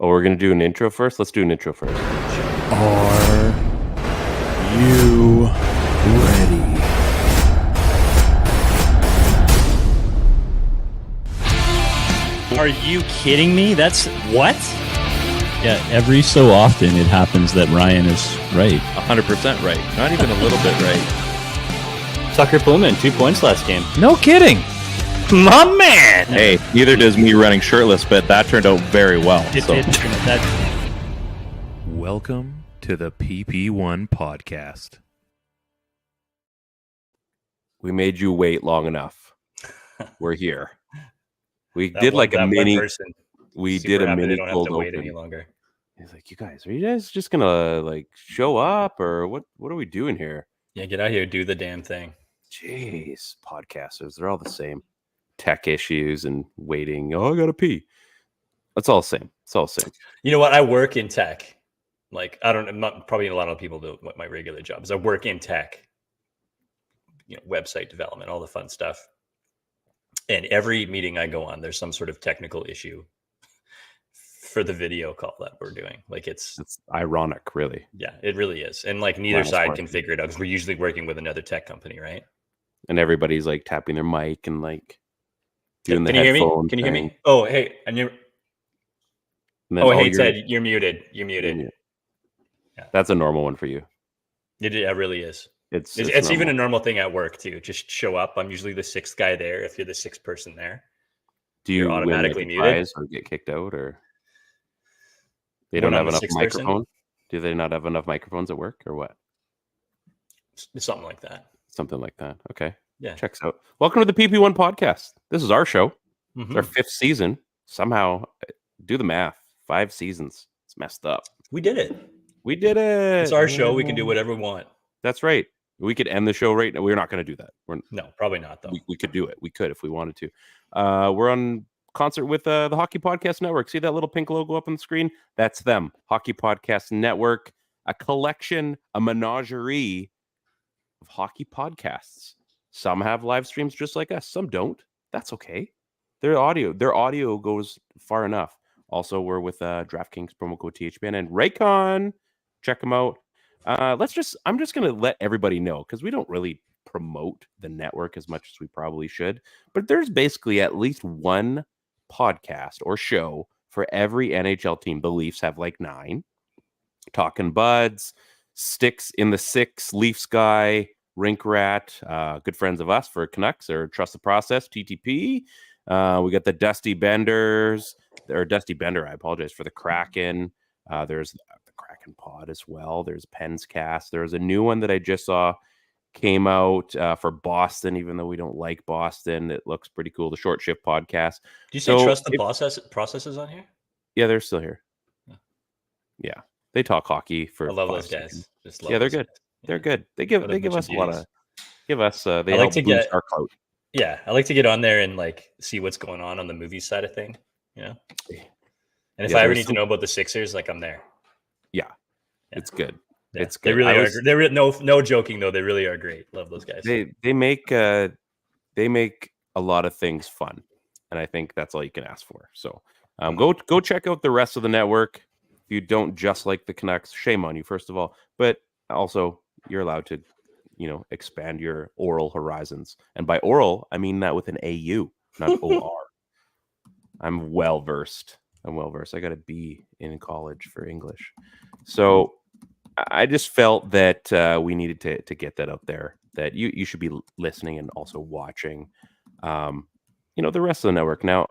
Oh, we're going to do an intro first? Let's do an intro first. Are you ready? Are you kidding me? That's what? Yeah, every so often it happens that Ryan is right. 100% right. Not even a little bit right. Tucker Pullman, 2 points last game. No kidding. My man! Hey, neither does me running shirtless, but that turned out very well. Welcome to the PP1 podcast. We made you wait long enough. We're here. We That did one- like a that one mini. person, We super did a happy they mini don't have cold to wait any open. longer. He's like, "You guys, are you guys just gonna like show up, or what? What are we doing here?" Yeah, get out here, do the damn thing. Jeez, podcasters, they're all the same. Tech issues and waiting. Oh, I gotta pee. It's all the same. It's all the same. You know what? I work in tech. Like, I don't know, probably a lot of people do what my regular job is. I work in tech, website development, all the fun stuff. And every meeting I go on, there's some sort of technical issue for the video call that we're doing. Like it's ironic, really. Yeah, it really is. And like neither Wow, side smart. can figure it out because we're usually working with another tech company, right? And everybody's like tapping their mic and like doing Can the you hear me? headphone Can you hear me? thing. Oh, hey, and you're. And then, Oh, hey, you're- Ted, you're muted. You're you're muted. mute. Yeah. That's a normal one for you. It really is. It's It's even a normal. normal thing at work too. Just show up. I'm usually the sixth guy there. If you're the sixth person there, Do you you're win, like, automatically a muted. prize or get kicked out, or they When don't I'm have the enough sixth person? microphones? Do they not have enough microphones at work, or what? Something like that. Something like that. Okay, Yeah. checks out. Welcome to the PP1 podcast. This is our show. It's Mhm. our 5th season. Somehow, do the math. 5 seasons. It's messed up. We did it. We did it. It's our show. We can do whatever we want. That's right. We could end the show right now. We're not going to do that. No, probably not though. We could do it. We could if we wanted to. We're on concert with the Hockey Podcast Network. See that little pink logo up on the screen? That's them. Hockey Podcast Network, a collection, a menagerie of hockey podcasts. Some have live streams just like us. Some don't. That's okay. Their audio goes far enough. Also, we're with DraftKings promo code THPN and Raycon. Check them out. I'm just going to let everybody know because we don't really promote the network as much as we probably should. But there's basically at least one podcast or show for every NHL team. The Leafs have like 9. Talking Buds, Sticks in the Six, Leafs Guy, Rink Rat, good friends of us for Canucks or Trust the Process, TTP. We got the Dusty Benders, or Dusty Bender, I apologize, for the Kraken. There's the Kraken Pod as well. There's Pens Cast. There's a new one that I just saw came out for Boston, even though we don't like Boston. It looks pretty cool. The Short Shift Podcast. Do you say So trust the processes on here? Yeah, they're still here. Yeah. They talk hockey for I love 5 those guys. seconds. Just love Yeah, they're those good. guys. They're good. They What a give bunch us of a lot beauties. of they I like help to boost get- our clout. Yeah, I like to get on there and like see what's going on the movie side of thing. And if Yeah, I ever there's need to know about the Sixers, like I'm there. Yeah. Yeah. It's good. Yeah, It's They good. really I are. was- They're no joking though. They really are great. Love those guys. They make a lot of things fun, and I think that's all you can ask for. So go check out the rest of the network. If you don't just like the Canucks, shame on you, first of all, but also you're allowed to expand your oral horizons, and by oral I mean that with an AU, not OR. I'm well versed. I got a B in college for English, so I just felt that we needed to get that out there, that you should be listening and also watching, the rest of the network. Now,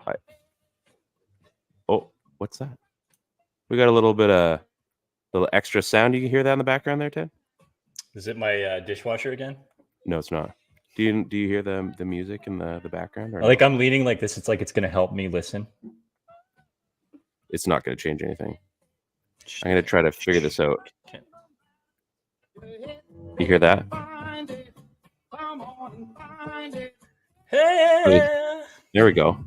what's that? We got a little extra sound. You can hear that in the background there, Ted? Is it my dishwasher again? No, it's not. Do you hear the music in the background? Or Like no? I'm leaning like this. It's like it's gonna help me listen. It's not going to change anything. I'm going to try to figure this out. You hear that? Hey. There we go.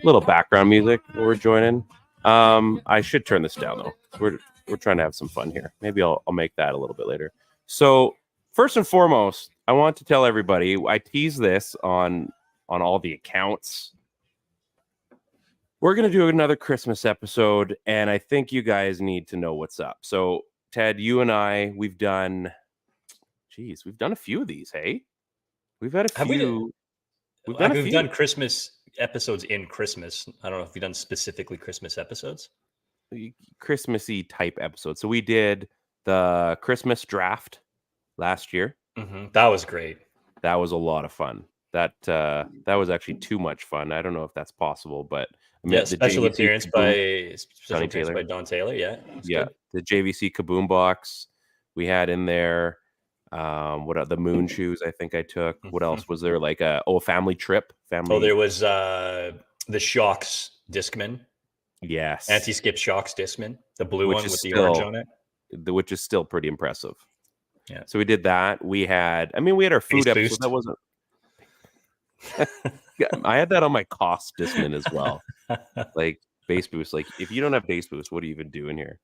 Little background music we're joining. I should turn this down though. We're trying to have some fun here. Maybe I'll make that a little bit later. So first and foremost, I want to tell everybody, I tease this on all the accounts. we're going to do another Christmas episode, and I think you guys need to know what's up. So, Ted, you and I, we've done a few of these, hey? We've had a Have we few. We've done a we've few. done Christmas episodes in Christmas. I don't know if we've done specifically Christmas episodes. Christmassy type episodes. So we did the Christmas draft last year. That was great. That was a lot of fun. That was actually too much fun. I don't know if that's possible, but I mean, Yeah, special appearance by Don Taylor. Yeah, yeah, good. the JVC Kaboom box we had in there. What the moon shoes? I think I took. What else was there? Like a family trip. Oh, there was the Shocks Discman. Yes, anti-skip Shocks Discman, the blue one with the orange on it, which is still pretty impressive. Yeah. So we did that. We had our food episode. Boost. That wasn't. I had that on my cost Discman as well. Like base boost. Like if you don't have base boost, what are you even doing here?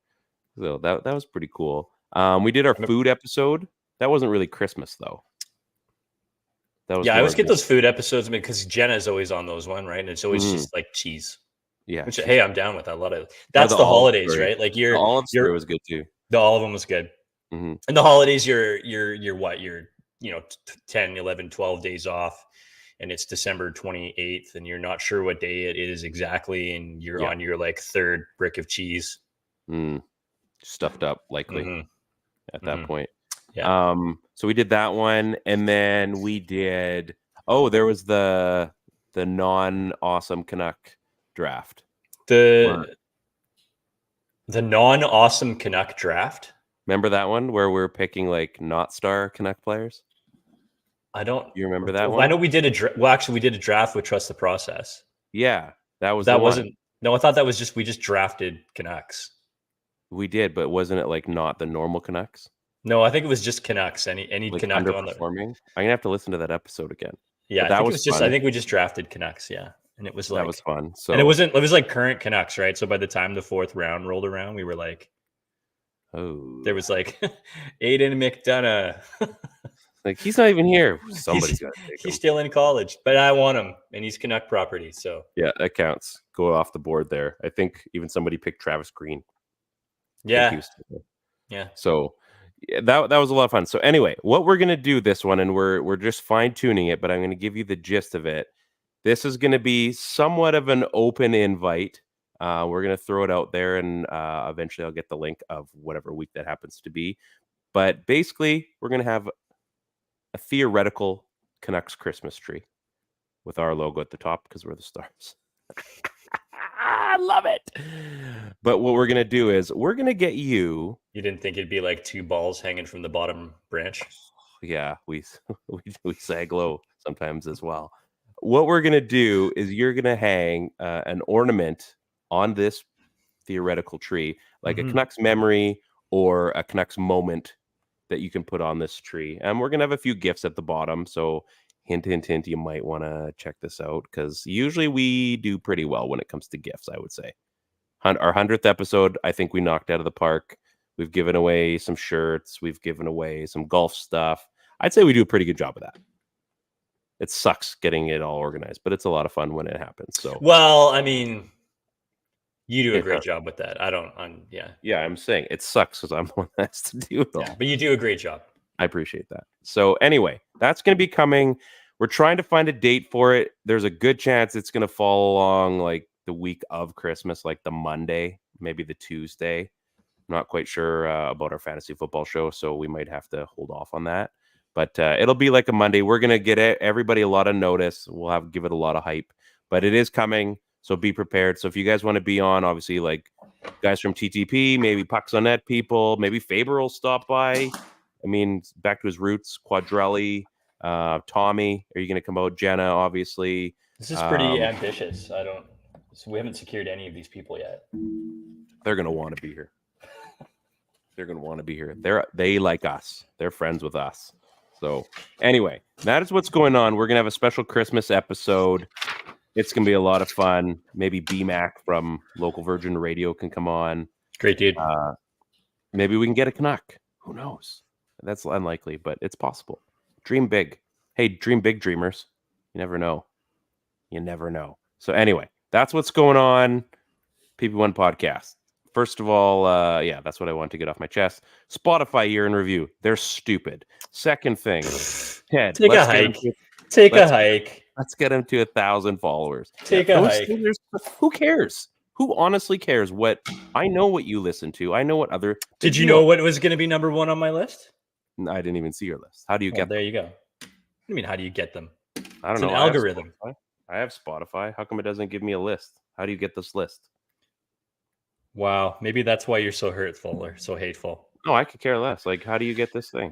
So that was pretty cool. We did our food episode. That wasn't really Christmas though. That was I always get those food episodes because Jenna is always on those one, right? And it's always just like cheese. Yeah. Which, hey, I'm down with a lot of that's the holidays, right? Like the olive story was good too. The olive one was good. And the holidays, you're 10, 11, 12 days off, and it's December 28th, and you're not sure what day it is exactly, and you're on your like third brick of cheese. Stuffed up likely at that point. Yeah. So we did that one, and then we did there was the non-awesome Canuck draft. The non-awesome Canuck draft. Remember that one where we're picking like not star Canuck players? I don't. You remember that one? I know we did we did a draft with Trust the Process. Yeah, that wasn't. One. No, I thought that was we just drafted Canucks. We did, but wasn't it like not the normal Canucks? No, I think it was just Canucks. Any like Canuck underperforming. I'm gonna have to listen to that episode again. Yeah, I think we just drafted Canucks. Yeah, and it was like that was fun. So and it was like current Canucks, right? So by the time the fourth round rolled around, we were like, oh, there was like Aiden McDonough. Like he's not even here. Somebody's got to take him. He's still in college, but I want him, and he's Canuck property. So yeah, that counts. Go off the board there. I think even somebody picked Travis Green. Yeah. So yeah, that was a lot of fun. So anyway, what we're gonna do this one, and we're just fine tuning it, but I'm gonna give you the gist of it. This is gonna be somewhat of an open invite. We're gonna throw it out there, and eventually I'll get the link of whatever week that happens to be. But basically, we're gonna have a theoretical Canucks Christmas tree with our logo at the top because we're the stars. I love it. But what we're gonna do is we're gonna get you. You didn't think it'd be like two balls hanging from the bottom branch? Yeah, we sag low sometimes as well. What we're gonna do is you're gonna hang an ornament on this theoretical tree, like a Canucks memory or a Canucks moment that you can put on this tree. And we're gonna have a few gifts at the bottom. So hint, hint, hint, you might want to check this out because usually we do pretty well when it comes to gifts, I would say. Our 100th episode, I think we knocked out of the park. We've given away some shirts. We've given away some golf stuff. I'd say we do a pretty good job of that. It sucks getting it all organized, but it's a lot of fun when it happens. So, well, I mean, you do a great job with that. Yeah, I'm saying it sucks because I'm the one that has to do it all. Yeah, but you do a great job. I appreciate that. So anyway, that's going to be coming. We're trying to find a date for it. There's a good chance it's going to fall along like the week of Christmas, like the Monday, maybe the Tuesday. I'm not quite sure about our fantasy football show, so we might have to hold off on that. But it'll be like a Monday. We're going to get everybody a lot of notice. We'll give it a lot of hype. But it is coming, so be prepared. So if you guys want to be on, obviously, like guys from TTP, maybe Pucks on Net people, maybe Faber will stop by. I mean, back to his roots, Quadrelli, Tommy. Are you going to come out? Jenna, obviously. This is pretty ambitious. We haven't secured any of these people yet. They're going to want to be here. They're going to want to be here. They like us. They're friends with us. So anyway, that is what's going on. We're going to have a special Christmas episode. It's going to be a lot of fun. Maybe BMAC from Local Virgin Radio can come on. Great dude. Maybe we can get a Canuck. Who knows? That's unlikely, but it's possible. Dream big. Hey, dream big, dreamers. You never know. You never know. So anyway, That's what's going on. PP1 podcast. First of all, yeah, that's what I want to get off my chest. Spotify year in review. They're stupid. Second thing, Ted, Take a hike. Take a hike. Let's get him to 1,000 followers. Take a hike. Who cares? Who honestly cares? What I know what you listen to. I know what other. Did you know what was going to be number one on my list? I didn't even see your list. How do you get? There you go. I mean, how do you get them? I don't know. It's an algorithm. I have Spotify. How come it doesn't give me a list? How do you get this list? Wow, maybe that's why you're so hurtful or so hateful. No, I could care less. Like, how do you get this thing?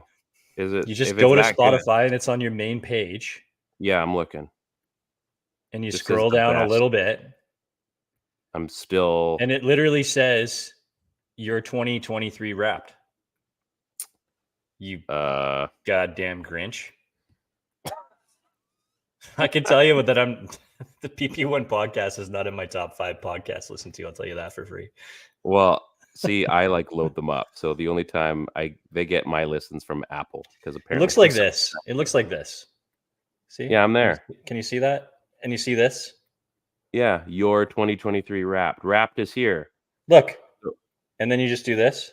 Is it you just if go to it's that good? Spotify and it's on your main page? Yeah, I'm looking. And you This scroll is the down a best. little bit, I'm still. and it literally says your 2023 Wrapped. You goddamn Grinch. I can tell you that the PP1 podcast is not in my top 5 podcasts to listen to. I'll tell you that for free. Well, see, I like load them up. So the only time they get my listens from Apple because It apparently looks like this. It looks like this. See? Yeah, I'm there. Can you see that? And you see this? Yeah, your 2023 Wrapped. Wrapped is here. Look. And then you just do this.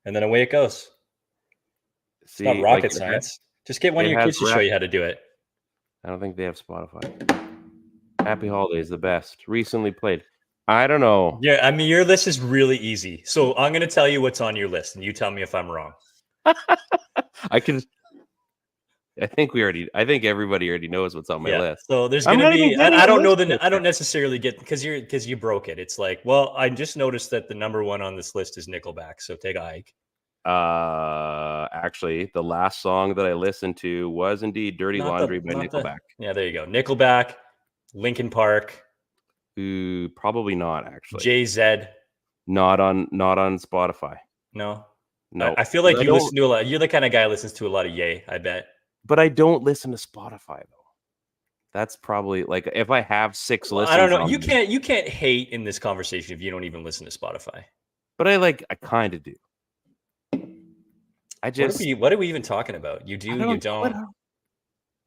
And then away it goes. See, It's not rocket like, science. Just get one it of your has kids to show Wrapped. you how to do it. I don't think they have Spotify. Happy Holidays, the best. Recently played. I don't know. Yeah, I mean, your list is really easy. So I'm going to tell you what's on your list, and you tell me if I'm wrong. I think everybody already knows what's on my list. So there's I'm going to not be, even and I don't know getting a I don't necessarily get because you broke it. It's like, well, I just noticed that the number one on this list is Nickelback. So take a hike. Actually, the last song that I listened to was indeed "Dirty Laundry" by Nickelback. Yeah, there you go. Nickelback, Linkin Park. Ooh, probably not actually. JZ. Not on Spotify. No. No. I feel like you listen to a lot. You're the kind of guy who listens to a lot of Ye, I bet. But I don't listen to Spotify though. That's probably like if I have 6 listens. I don't know. You can't hate in this conversation if you don't even listen to Spotify. But I kind of do. What are we even talking about? You do, you don't.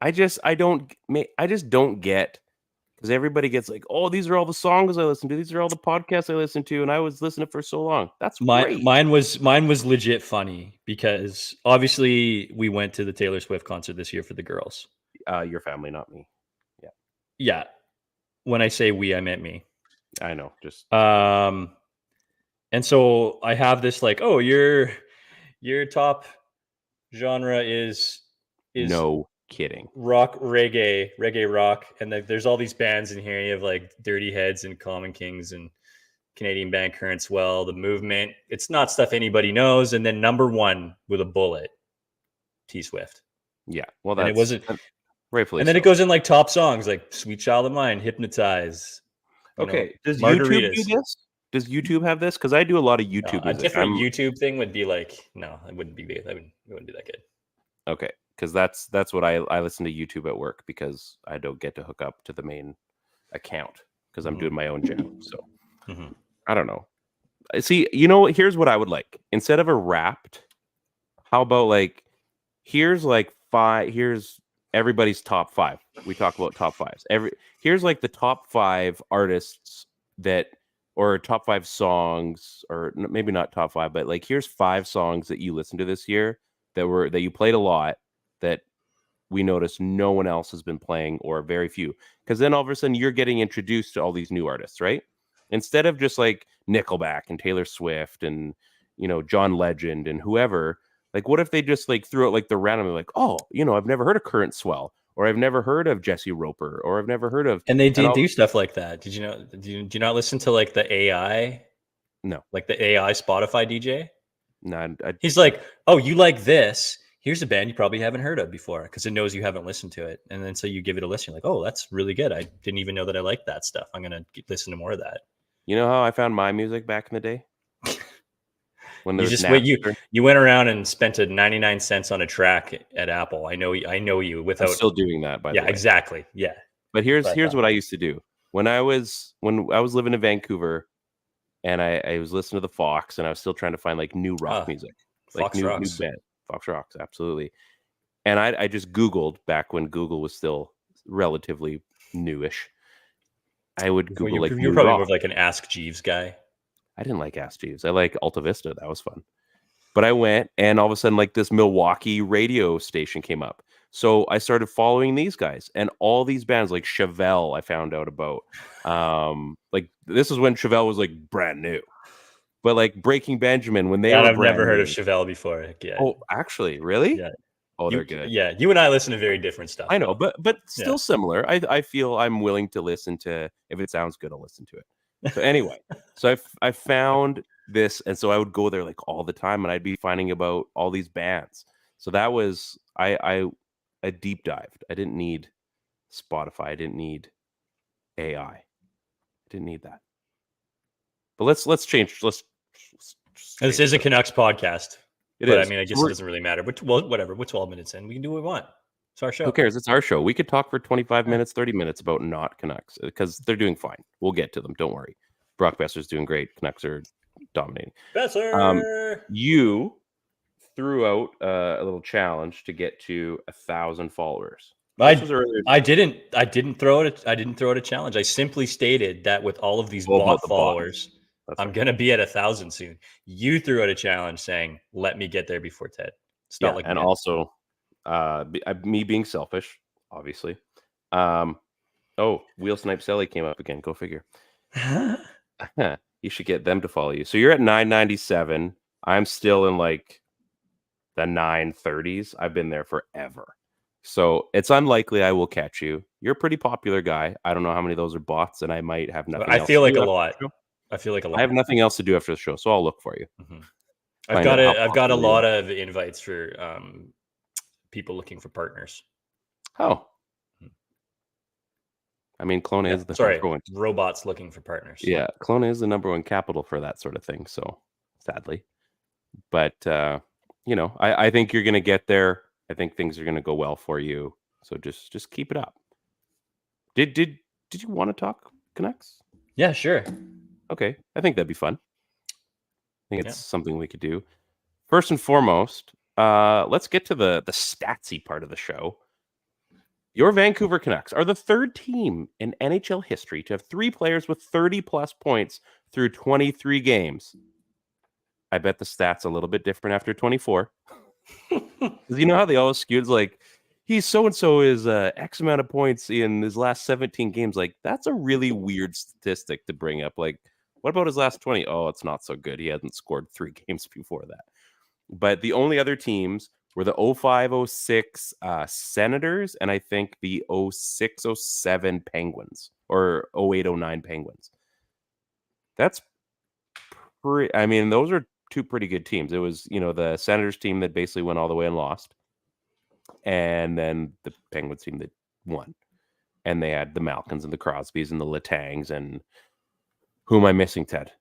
I just don't get, because everybody gets like, oh, these are all the songs I listen to. These are all the podcasts I listen to, and I was listening for so long. That's great. Mine was legit funny because obviously we went to the Taylor Swift concert this year for the girls. Your family, not me. Yeah. Yeah. When I say we, I meant me. I know. Just and so I have this like, oh, your top genre is no kidding. Rock, reggae rock, and there's all these bands in here. You have like Dirty Heads and Common Kings and Canadian band Current Swell, The Movement. It's not stuff anybody knows. And then number one with a bullet, T Swift. Yeah, well, and it wasn't rightfully. And then it goes in like top songs like "Sweet Child of Mine," "Hypnotize." Okay, does YouTube do this? Does YouTube have this? Because I do a lot of YouTube. A different YouTube thing would be like, no, it wouldn't be. It wouldn't be that good. Okay, because that's what I listen to YouTube at work because I don't get to hook up to the main account because I'm doing my own jam. So I don't know. See, here's what I would like. Instead of a Wrapped, how about like here's everybody's top 5. We talk about top 5s. Here's like the top 5 artists or top 5 songs, or maybe not top 5, but like here's 5 songs that you listened to this year that you played a lot that we noticed no one else has been playing, or very few. Because then all of a sudden you're getting introduced to all these new artists, right? Instead of just like Nickelback and Taylor Swift and John Legend and whoever. Like, what if they just like threw out like the randomly like, oh, I've never heard of Current Swell, or I've never heard of Jesse Roper, or I've never heard of. And they do stuff like that. Did you know? Do you not listen to like the AI? No, like the AI Spotify DJ. No, he's like, oh, you like this? Here's a band you probably haven't heard of before because it knows you haven't listened to it, and then so you give it a listen. You're like, oh, that's really good. I didn't even know that I liked that stuff. I'm gonna listen to more of that. You know how I found my music back in the day? When you went around and spent 99 cents on a track at Apple. I know you without I'm still doing that, by the way. Yeah, exactly. Yeah. But here's what I used to do. When I was living in Vancouver and I was listening to the Fox, and I was still trying to find like new rock music. Like Fox Rocks. New band. Fox Rocks, absolutely. And I just Googled back when Google was still relatively newish. I would Google like you're Moon probably Rock. more of like an Ask Jeeves guy. I didn't like Ask Jeeves. I like Alta Vista. That was fun. But I went, and all of a sudden, like this Milwaukee radio station came up. So I started following these guys, and all these bands like Chevelle I found out about. Like this is when Chevelle was like brand new. But like Breaking Benjamin, when they were I've brand never heard new. of Chevelle before. Yeah. Oh, actually, really? Yeah. Oh, they're good. Yeah, you and I listen to very different stuff. I know, though. but still similar. I feel I'm willing to listen to, if it sounds good, I'll listen to it. So anyway, so I found this, and so I would go there like all the time, and I'd be finding about all these bands. So that was I deep dived. I didn't need Spotify. I didn't need AI. I didn't need that. But let's change. Let's This is a Canucks podcast. It but is. I mean, I guess it doesn't really matter. Well, whatever. We're 12 minutes in. We can do what we want. It's our show. Who cares? It's our show. We could talk for 25 minutes, 30 minutes about not Canucks because they're doing fine. We'll get to them. Don't worry. Brock Besser's doing great. Canucks are dominating. Besser. You threw out a little challenge to get to 1,000 followers. I didn't throw it. I didn't throw it a challenge. I simply stated that with all of these bot followers, I'm going to be at 1,000 soon. You threw out a challenge saying, "Let me get there before Ted." And also, me being selfish, obviously. Wheel Snipe Selly came up again. Go figure. You should get them to follow you. So you're at 997. I'm still in like the 930s. I've been there forever. So it's unlikely I will catch you. You're a pretty popular guy. I don't know how many of those are bots, and I might have nothing else. I feel like a lot. I have nothing else to do after the show, so I'll look for you. Mm-hmm. I've got a lot of invites for people looking for partners. Oh. I mean, Kelowna is the number one. Robots looking for partners. Yeah, Kelowna is the number one capital for that sort of thing. So, sadly, but I think you're going to get there. I think things are going to go well for you. So just keep it up. Did you want to talk Canucks? Yeah, sure. Okay, I think that'd be fun. I think it's something we could do. First and foremost, let's get to the statsy part of the show. Your Vancouver Canucks are the third team in NHL history to have 3 players with 30-plus points through 23 games. I bet the stats a little bit different after 24. Because you know how they always skewed like, he's so-and-so is X amount of points in his last 17 games. Like, that's a really weird statistic to bring up. Like, what about his last 20? Oh, it's not so good. He hasn't scored 3 games before that. But the only other teams were the 05-06 Senators, and I think the 06-07 Penguins, or 08-09 Penguins. That's I mean, those are 2 pretty good teams. It was, the Senators team that basically went all the way and lost, and then the Penguins team that won. And they had the Malkins and the Crosbys and the Letangs, and who am I missing, Ted,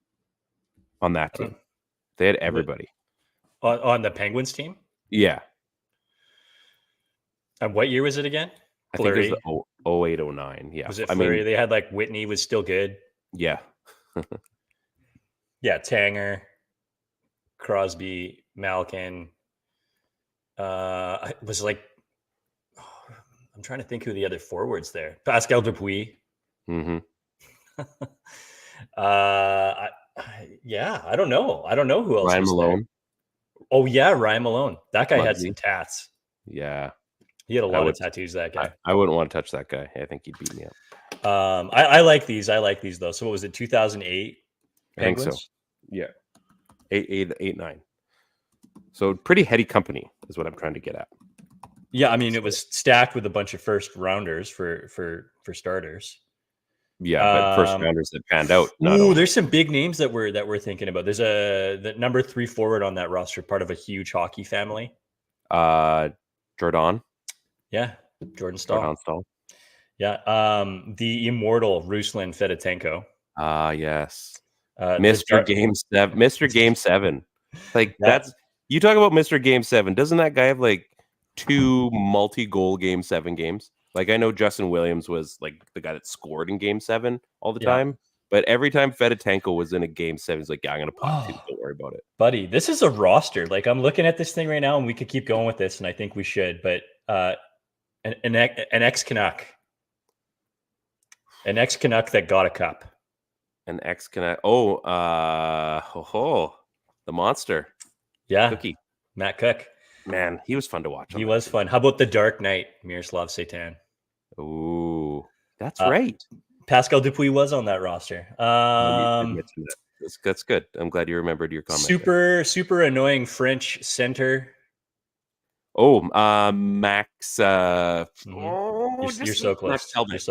on that team? They had everybody. On the Penguins team? Yeah. And what year was it again? Fleury. I think it was the 08-09. Yeah. Was it Fleury? They had like Whitney was still good. Yeah. Yeah, Tanger, Crosby, Malkin. It was like, I'm trying to think who the other forwards there. Pascal Dupuis. Mm-hmm. I don't know. I don't know who else. Ryan Malone. There. Oh yeah, Ryan Malone. That guy had some tats. Yeah, he had a lot of tattoos. That guy. I wouldn't want to touch that guy. I think he'd beat me up. I like these. I like these though. So what was it? 2008. Penguins? I think so. Yeah, 8-9. So pretty heady company is what I'm trying to get at. Yeah, I mean it was stacked with a bunch of first rounders for starters. Yeah, but first rounders that panned out. There's some big names that we're thinking about. There's the number 3 forward on that roster, part of a huge hockey family. Jordan. Yeah, Jordan Staal. Jordan Staal. Yeah, the immortal Ruslan Fedotenko. Yes. Mr. Game 7. Mr. Game 7. Like that's you talk about Mr. Game 7. Doesn't that guy have like 2 multi-goal Game 7 games? Like, I know Justin Williams was like the guy that scored in Game 7 all the time, but every time Fedotenko was in a Game 7, he's like, yeah, I'm going to pop too. Don't worry about it. Buddy, this is a roster. Like, I'm looking at this thing right now, and we could keep going with this, and I think we should, but an ex-Canuck. An ex-Canuck that got a cup. An ex-Canuck. Oh, the monster. Yeah. Cookie. Matt Cook. Man, he was fun to watch. He was fun. How about the Dark Knight, Miroslav Satan? Ooh, that's right. Pascal Dupuis was on that roster. That's good. I'm glad you remembered your comment. Super annoying French center. Oh, Max. You're so close. Max Talbot.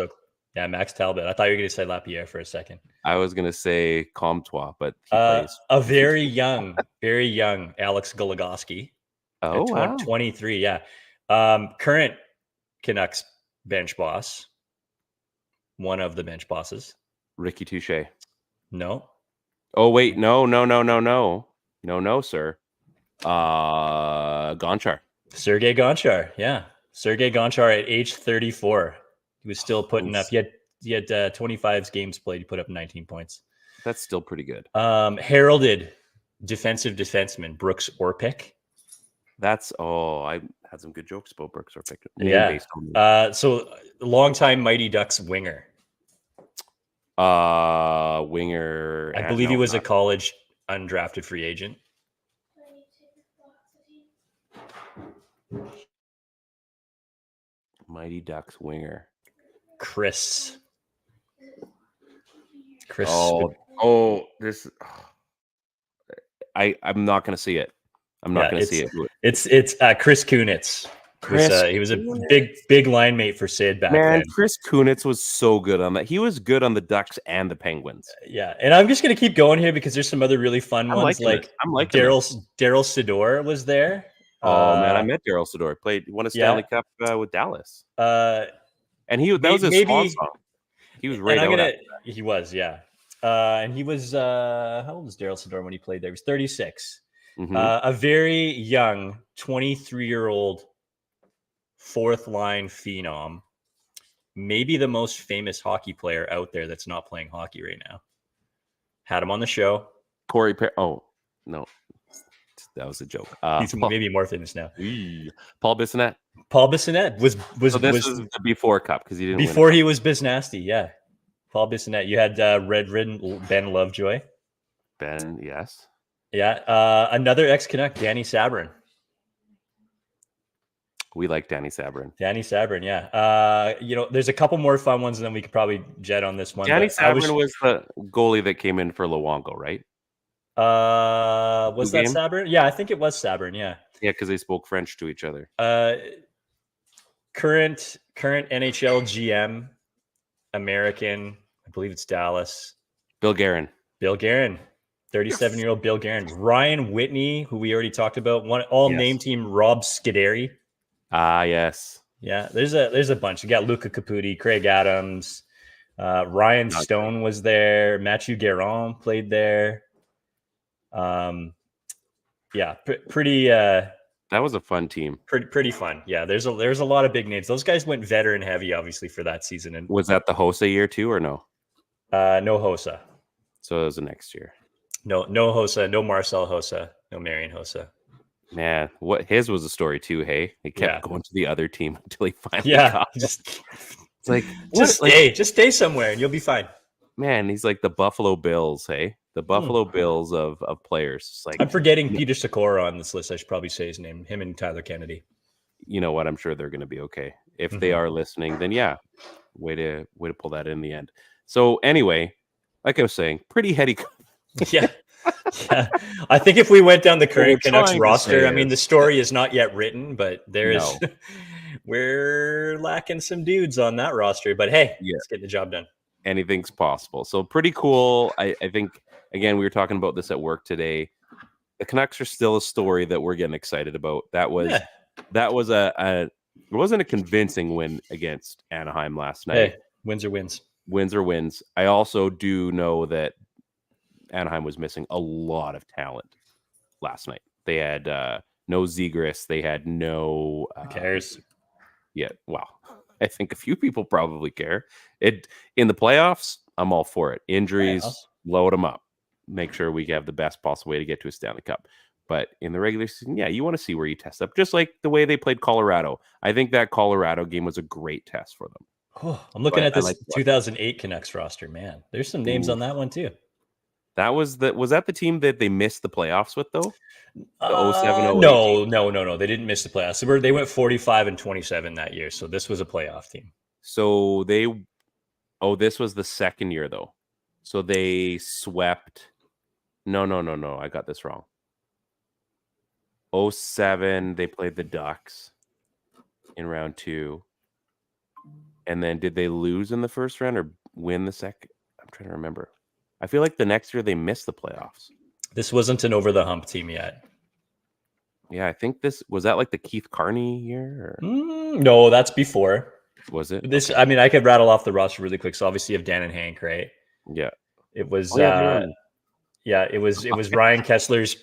Yeah, Max Talbot. I thought you were going to say Lapierre for a second. I was going to say Comtois, but he plays. A very young Alex Goligoski. Oh, wow. 23, yeah. Current Canucks bench boss. One of the bench bosses. Ricky Touche. No. Oh, wait. No, sir. Gonchar. Sergei Gonchar, yeah. Sergei Gonchar at age 34. He was still putting up. He had 25 games played. He put up 19 points. That's still pretty good. Heralded defensive defenseman Brooks Orpik. I had some good jokes about Brooks Orpik. Yeah. So longtime Mighty Ducks winger. Winger. I believe he was a college undrafted free agent. Mighty Ducks winger. Chris. I'm not going to see it. I'm not going to see it. It's Chris Kunitz. He was a big line mate for Sid back then. Chris Kunitz was so good on that. He was good on the Ducks and the Penguins. Yeah, and I'm just going to keep going here because there's some other really fun ones. I'm like Daryl Sidor was there. Oh man, I met Daryl Sidor. Won a Stanley Cup with Dallas. That was his swan song. He was right out. He was, yeah. And he was how old was Daryl Sidor when he played there? He was 36. Mm-hmm. A very young 23-year-old fourth line phenom. Maybe the most famous hockey player out there that's not playing hockey right now. Had him on the show. Corey Perry. Oh no. That was a joke. He's maybe more famous now. Paul Bissonnette. Paul Bissonnette was the before cup because he didn't. Before he was Bisnasty, yeah. Paul Bissonnette. You had Red Ben Lovejoy. Ben, yes. Yeah. Another ex-Canuck, Danny Sabrin. We like Danny Sabrin. Yeah. There's a couple more fun ones, and then we could probably jet on this one. Danny Sabrin was the goalie that came in for Luongo, right? Was that Sabrin? Yeah, I think it was Sabrin. Yeah, because they spoke French to each other. Current NHL GM, American, I believe it's Dallas. Bill Guerin, 37-year-old Bill Guerin. Ryan Whitney, who we already talked about. Name team Rob Scuderi. Yes. Yeah, there's a bunch. You got Luca Caputi, Craig Adams, Ryan Stone was there. Mathieu Guérin played there. Pretty. That was a fun team. Pretty fun. Yeah, there's a lot of big names. Those guys went veteran heavy, obviously, for that season. And was that the Hossa year too, or no? No Hossa. So it was the next year. No Hossa, no Marcel Hossa, no Marian Hossa. Man, his was a story too. Hey, he kept going to the other team until he finally got it's like just stay somewhere and you'll be fine. Man, he's like the Buffalo Bills. Hey, the Buffalo Bills of players. It's like, I'm forgetting Peter Sikora on this list. I should probably say his name. Him and Tyler Kennedy. You know what? I'm sure they're going to be okay. If they are listening, then yeah, way to pull that in the end. So anyway, like I was saying, pretty heady. Yeah. I think if we went down the current Canucks roster, I mean, the story is not yet written, but we're lacking some dudes on that roster. But hey, let's get the job done. Anything's possible. So pretty cool. I think, again, we were talking about this at work today. The Canucks are still a story that we're getting excited about. It wasn't a convincing win against Anaheim last night. Hey, wins are wins. Wins are wins. I also do know that Anaheim was missing a lot of talent last night. They had no Zegras. They had no... Who cares? Yeah, wow. I think a few people probably care. In the playoffs, I'm all for it. Injuries, load them up. Make sure we have the best possible way to get to a Stanley Cup. But in the regular season, you want to see where you test up. Just like the way they played Colorado. I think that Colorado game was a great test for them. I'm looking at I this like 2008 Canucks roster. Man, there's some names on that one too. That was that the team that they missed the playoffs with though? The 07 08 No. They didn't miss the playoffs. They went 45-27 that year. So this was a playoff team. So this was the second year though. So they swept. No. I got this wrong. 07, they played the Ducks in round 2. And then did they lose in the first round or win the second? I'm trying to remember. I feel like the next year they missed the playoffs. This wasn't an over the hump team yet. Yeah, I think was that like the Keith Carney year? Or? No, that's before. Was it? This, okay. I mean, I could rattle off the roster really quick. So obviously you have Dan and Hank, right? Yeah. It was it was Ryan Kessler's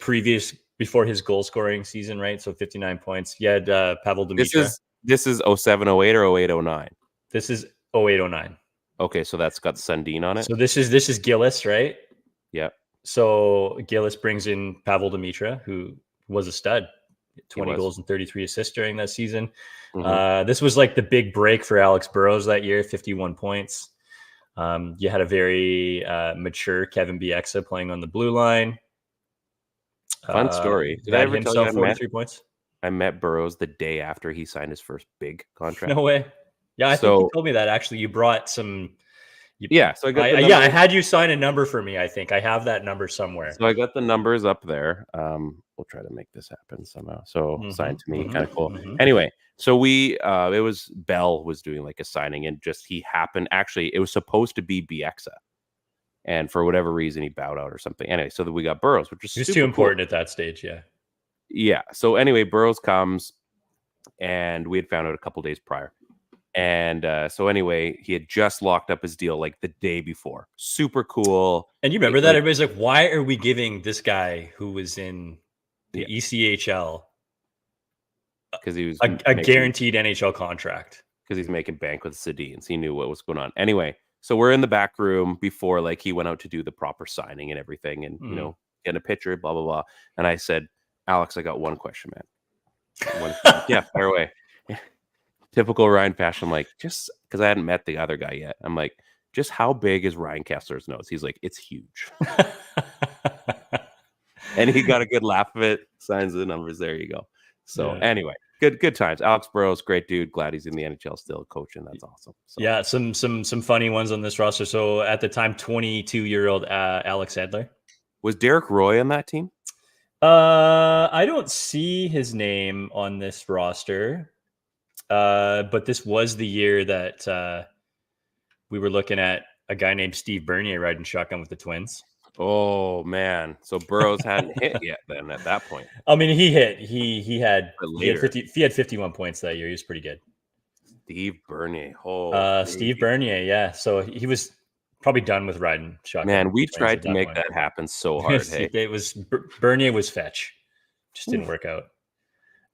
before his goal scoring season, right? So 59 points. You had Pavel Demitra. This is 07 08 or 08 09? This is 08-09. Okay, so that's got Sundin on it. So this is Gillis, right? Yeah. So Gillis brings in Pavel Demitra, who was a stud, 20 goals and 33 assists during that season. Mm-hmm. This was like the big break for Alex Burrows that year, 51 points. You had a very mature Kevin Bieksa playing on the blue line. Fun story. Did I ever tell you 43 points? I met Burrows the day after he signed his first big contract. No way. Yeah, I think you told me that actually. You brought some. So I got. I had you sign a number for me. I think I have that number somewhere. So I got the numbers up there. We'll try to make this happen somehow. So signed to me, kind of cool. Anyway, so we it was Bell was doing like a signing, and just he happened. Actually, it was supposed to be Bieksa, and for whatever reason he bowed out or something. Anyway, so that we got Burrows, which is He's too important at that stage. Yeah. So anyway, Burrows comes, and we had found out a couple days prior. And so anyway, he had just locked up his deal like the day before. Super cool. And you remember that? Everybody's like, why are we giving this guy who was in the ECHL because he was a guaranteed NHL contract? Because he's making bank with Sedins. He knew what was going on. Anyway, so we're in the back room before like he went out to do the proper signing and everything and, you know, get a picture, blah, blah, blah. And I said, Alex, I got one question, man. Yeah, fire away. Typical Ryan fashion. I'm like, just because I hadn't met the other guy yet. I'm like, just how big is Ryan Kessler's nose? He's like, it's huge. And he got a good laugh of it. Signs the numbers. There you go. So anyway, good times. Alex Burrows, great dude. Glad he's in the NHL still coaching. That's awesome. So. Yeah, some funny ones on this roster. So at the time, 22-year-old Alex Edler. Was Derek Roy on that team? I don't see his name on this roster. But this was the year that we were looking at a guy named Steve Bernier riding shotgun with the Twins. Oh man! So Burrows hadn't hit yet then at that point. I mean, he hit. He had 51 points that year. He was pretty good. Steve Bernier. Oh, Steve Bernier. Yeah. So he was probably done with riding shotgun. Man, we tried to make that happen so hard. It was Bernier was fetch. Just didn't work out.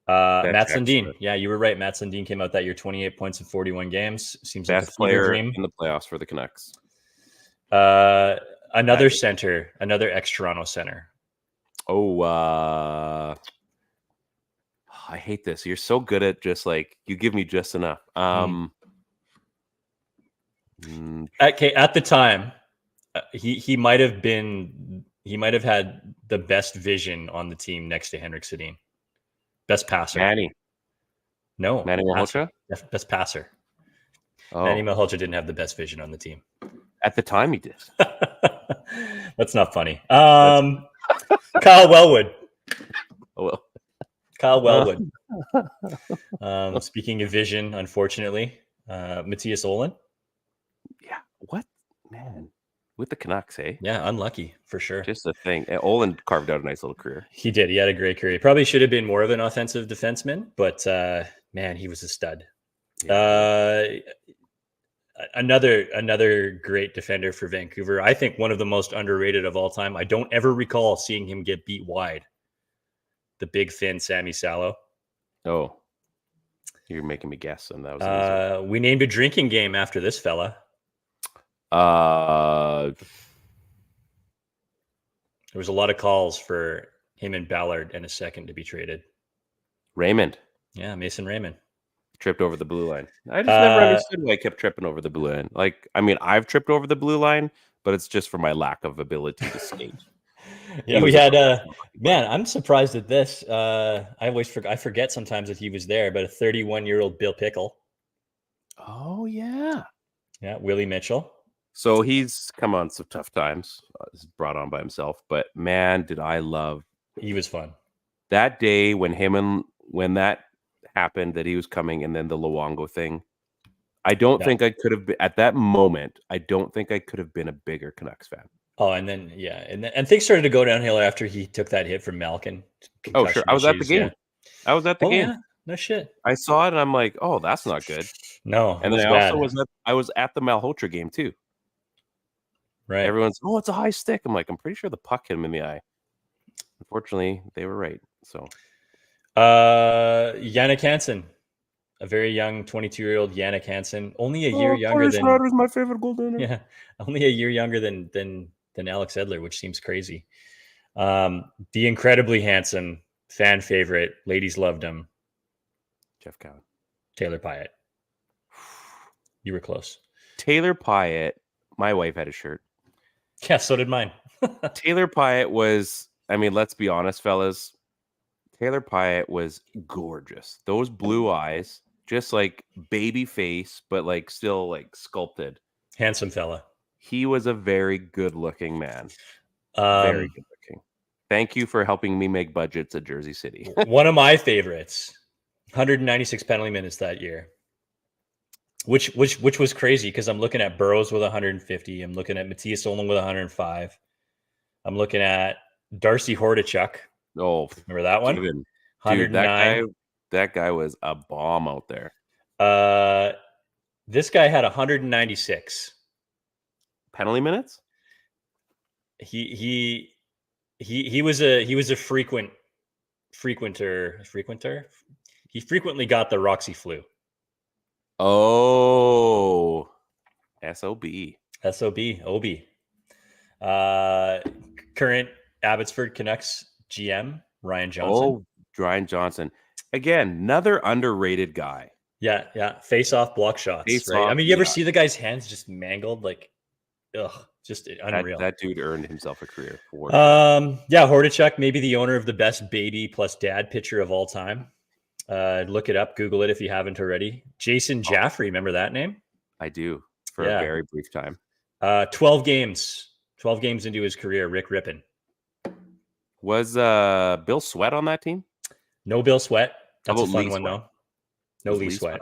Matt Sundin. Yeah, you were right. Matt Sundin came out that year, 28 points in 41 games. Seems best like a player dream in the playoffs for the Canucks. Another center, another ex-Toronto center. Oh, I hate this. You're so good at just like you give me just enough. Okay, at the time, he might have had the best vision on the team next to Henrik Sedin. Best passer. Manny Malhotra? Malhotra? Best passer. Oh. Manny Malhotra didn't have the best vision on the team. At the time he did. That's not funny. Kyle Wellwood. Oh, well. Kyle Wellwood. Speaking of vision, unfortunately, Matthias Olin. Yeah. What? Man. With the Canucks, eh? Yeah, unlucky for sure. Just a thing. Olin carved out a nice little career. He did. He had a great career. Probably should have been more of an offensive defenseman, but man, he was a stud. Yeah. Another great defender for Vancouver. I think one of the most underrated of all time. I don't ever recall seeing him get beat wide. The big, thin Sammy Salo. Oh, you're making me guess, and that was we named a drinking game after this fella. There was a lot of calls for him and Ballard and a second to be traded. Raymond. Yeah, Mason Raymond. Tripped over the blue line. I just never understood why I kept tripping over the blue line. Like, I mean, I've tripped over the blue line, but it's just for my lack of ability to skate. Yeah, He we was a had professional hockey player. man, I'm surprised at this. I forget sometimes that he was there, but a 31-year-old Bill Pickle. Oh yeah. Yeah, Willie Mitchell. So he's come on some tough times. He's brought on by himself, but man, did I love He was fun. that day when that happened that he was coming, and then the Luongo thing. I don't Yeah. think I could have been at that moment. I don't think I could have been a bigger Canucks fan. Oh, and then and things started to go downhill after he took that hit from Malkin. Oh sure, I was at the game. Yeah. I was at the game. Yeah, no shit. I saw it and I'm like, oh, that's not good. No, And it then was I bad. also was at the Malhotra game too. Right. Everyone's, oh, it's a high stick. I'm like, I'm pretty sure the puck hit him in the eye. Unfortunately, they were right. So Yannick Hansen, a very young 22-year-old Yannick Hansen, only a year younger than Schneider's my favorite goaltender. yeah, only a year younger than Alex Edler, which seems crazy. The incredibly handsome fan favorite, ladies loved him, Jeff Cowan. Taylor Pyatt. You were close. Taylor Pyatt, my wife had a shirt. Yeah, so did mine. Taylor Pyatt was, I mean, let's be honest, fellas. Taylor Pyatt was gorgeous. Those blue eyes, just like baby face, but like still like sculpted. Handsome fella. He was a very good looking man. Very good looking. Thank you for helping me make budgets at Jersey City. One of my favorites, 196 penalty minutes that year. Which was crazy because I'm looking at Burrows with 150. I'm looking at Matthias Olin with 105. I'm looking at Darcy Hordichuk. Oh, remember that one? Dude, 109. that guy was a bomb out there. This guy had 196 penalty minutes. He was a frequenter. He frequently got the Roxy flu. Oh, SOB. OB. Current Abbotsford Canucks GM, Ryan Johnson. Oh, Ryan Johnson. Again, another underrated guy. Yeah. Face-off block shots. Face right? off, I mean, you ever see the guy's hands just mangled? Like, just unreal. That dude earned himself a career. Hordichuk, maybe the owner of the best baby plus dad pitcher of all time. Look it up, Google it if you haven't already. Jason Jaffrey, remember that name? I do, for a very brief time. 12 games into his career, Rick Rippon. Was Bill Sweat on that team? No Bill Sweat. That's a fun Lee one, Sweat? though. No Lee Sweat.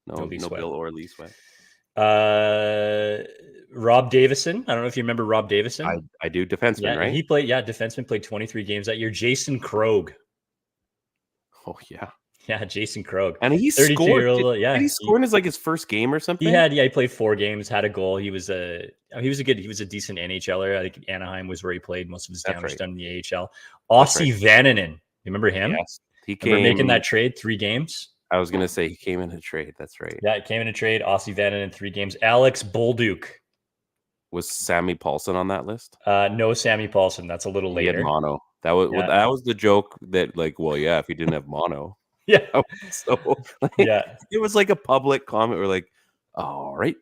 No Bill or Lee Sweat. Rob Davison. I don't know if you remember Rob Davison. I do. Defenseman, right? He played. Yeah, defenseman, played 23 games that year. Jason Krogh. Oh yeah. Yeah, Jason Krogh. And he scored. Did he score in his first game or something? He played 4 games, had a goal. He was a decent NHLer. I think Anaheim was where he played most of his damage done in the AHL. Aussie Vananen. You remember him? Yes. He came making that trade, 3 games. I was gonna say he came in a trade. That's right. Yeah, it came in a trade. Aussie Vananen, 3 games. Alex Bolduc. Was Sammy Paulson on that list? No, Sammy Paulson. That's a little later. He had mono. That was the joke that if he didn't have mono. Yeah. So it was like a public comment. We're like, all right.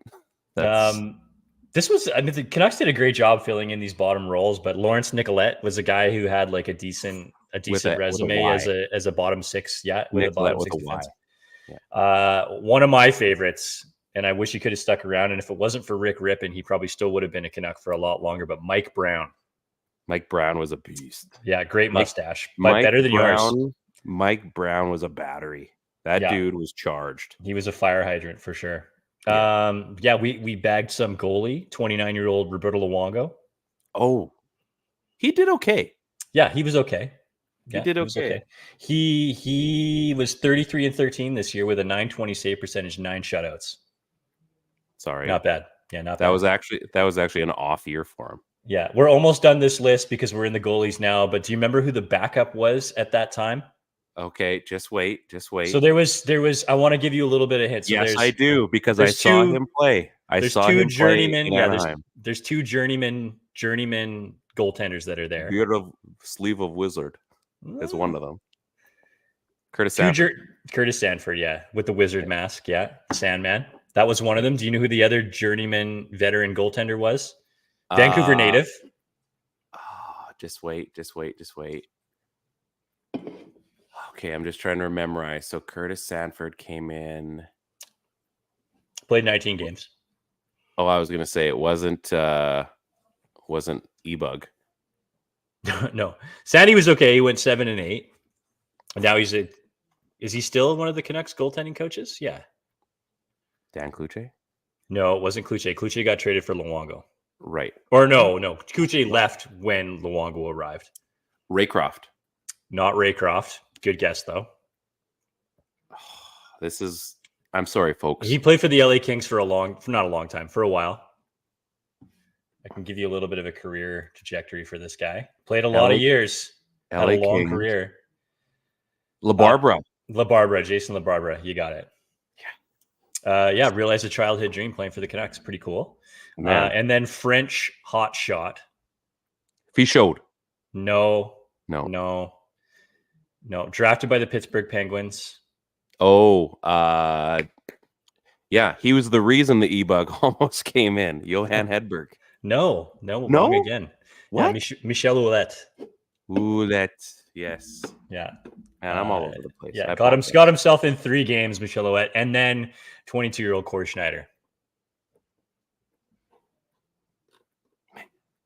This was, the Canucks did a great job filling in these bottom roles, but Lawrence Nicolette was a guy who had like a decent resume as a bottom 6. Yeah, with a bottom 6 defense. Yeah. One of my favorites, and I wish he could have stuck around. And if it wasn't for Rick Rippon, he probably still would have been a Canuck for a lot longer. But Mike Brown. Mike Brown was a beast. Yeah, great mustache, but better than yours. Mike Brown was a battery. That dude was charged. He was a fire hydrant for sure. We bagged some goalie, 29-year-old Roberto Luongo. Oh, he did okay. Yeah, he was okay. He did okay. He was 33-13 this year with a .920 save percentage, 9 shutouts. Sorry, not bad. Yeah, not bad. That was actually an off year for him. Yeah, we're almost done this list because we're in the goalies now. But do you remember who the backup was at that time? Okay, just wait. So there was. I want to give you a little bit of hint. So yes, I do because I saw him play. There's 2 journeymen. There's 2 journeyman goaltenders that are there. Beautiful sleeve of wizard is one of them. Curtis Sanford. Curtis Sanford, yeah, with the wizard mask, yeah, the Sandman. That was one of them. Do you know who the other journeyman veteran goaltender was? Vancouver native. Just wait. Okay, I'm just trying to memorize. So Curtis Sanford came in. Played 19 games. Oh, I was gonna say it wasn't E-Bug. No, Sandy was okay. He went 7-8. And now is he still one of the Canucks goaltending coaches? Yeah. Dan Kluche? No, it wasn't Kluche. Kluche got traded for Luongo. Right. Or no. Kluche left when Luongo arrived. Raycroft. Not Raycroft. Good guess, though. I'm sorry, folks. He played for the LA Kings for not a long time, for a while. I can give you a little bit of a career trajectory for this guy. Played a lot of years. Had a long career. LaBarbera. Jason LaBarbera. You got it. Yeah. Realized a childhood dream playing for the Canucks. Pretty cool. And then French hotshot. Fichaud. No. Drafted by the Pittsburgh Penguins. Oh, yeah. He was the reason the E-Bug almost came in. Johan Hedberg. No. Wrong again. What? Yeah, Michel Ouellette. Ouellette. Yes. Yeah. Man, I'm all over the place. Yeah, got himself in 3 games, Michel Ouellette, and then 22-year-old Corey Schneider.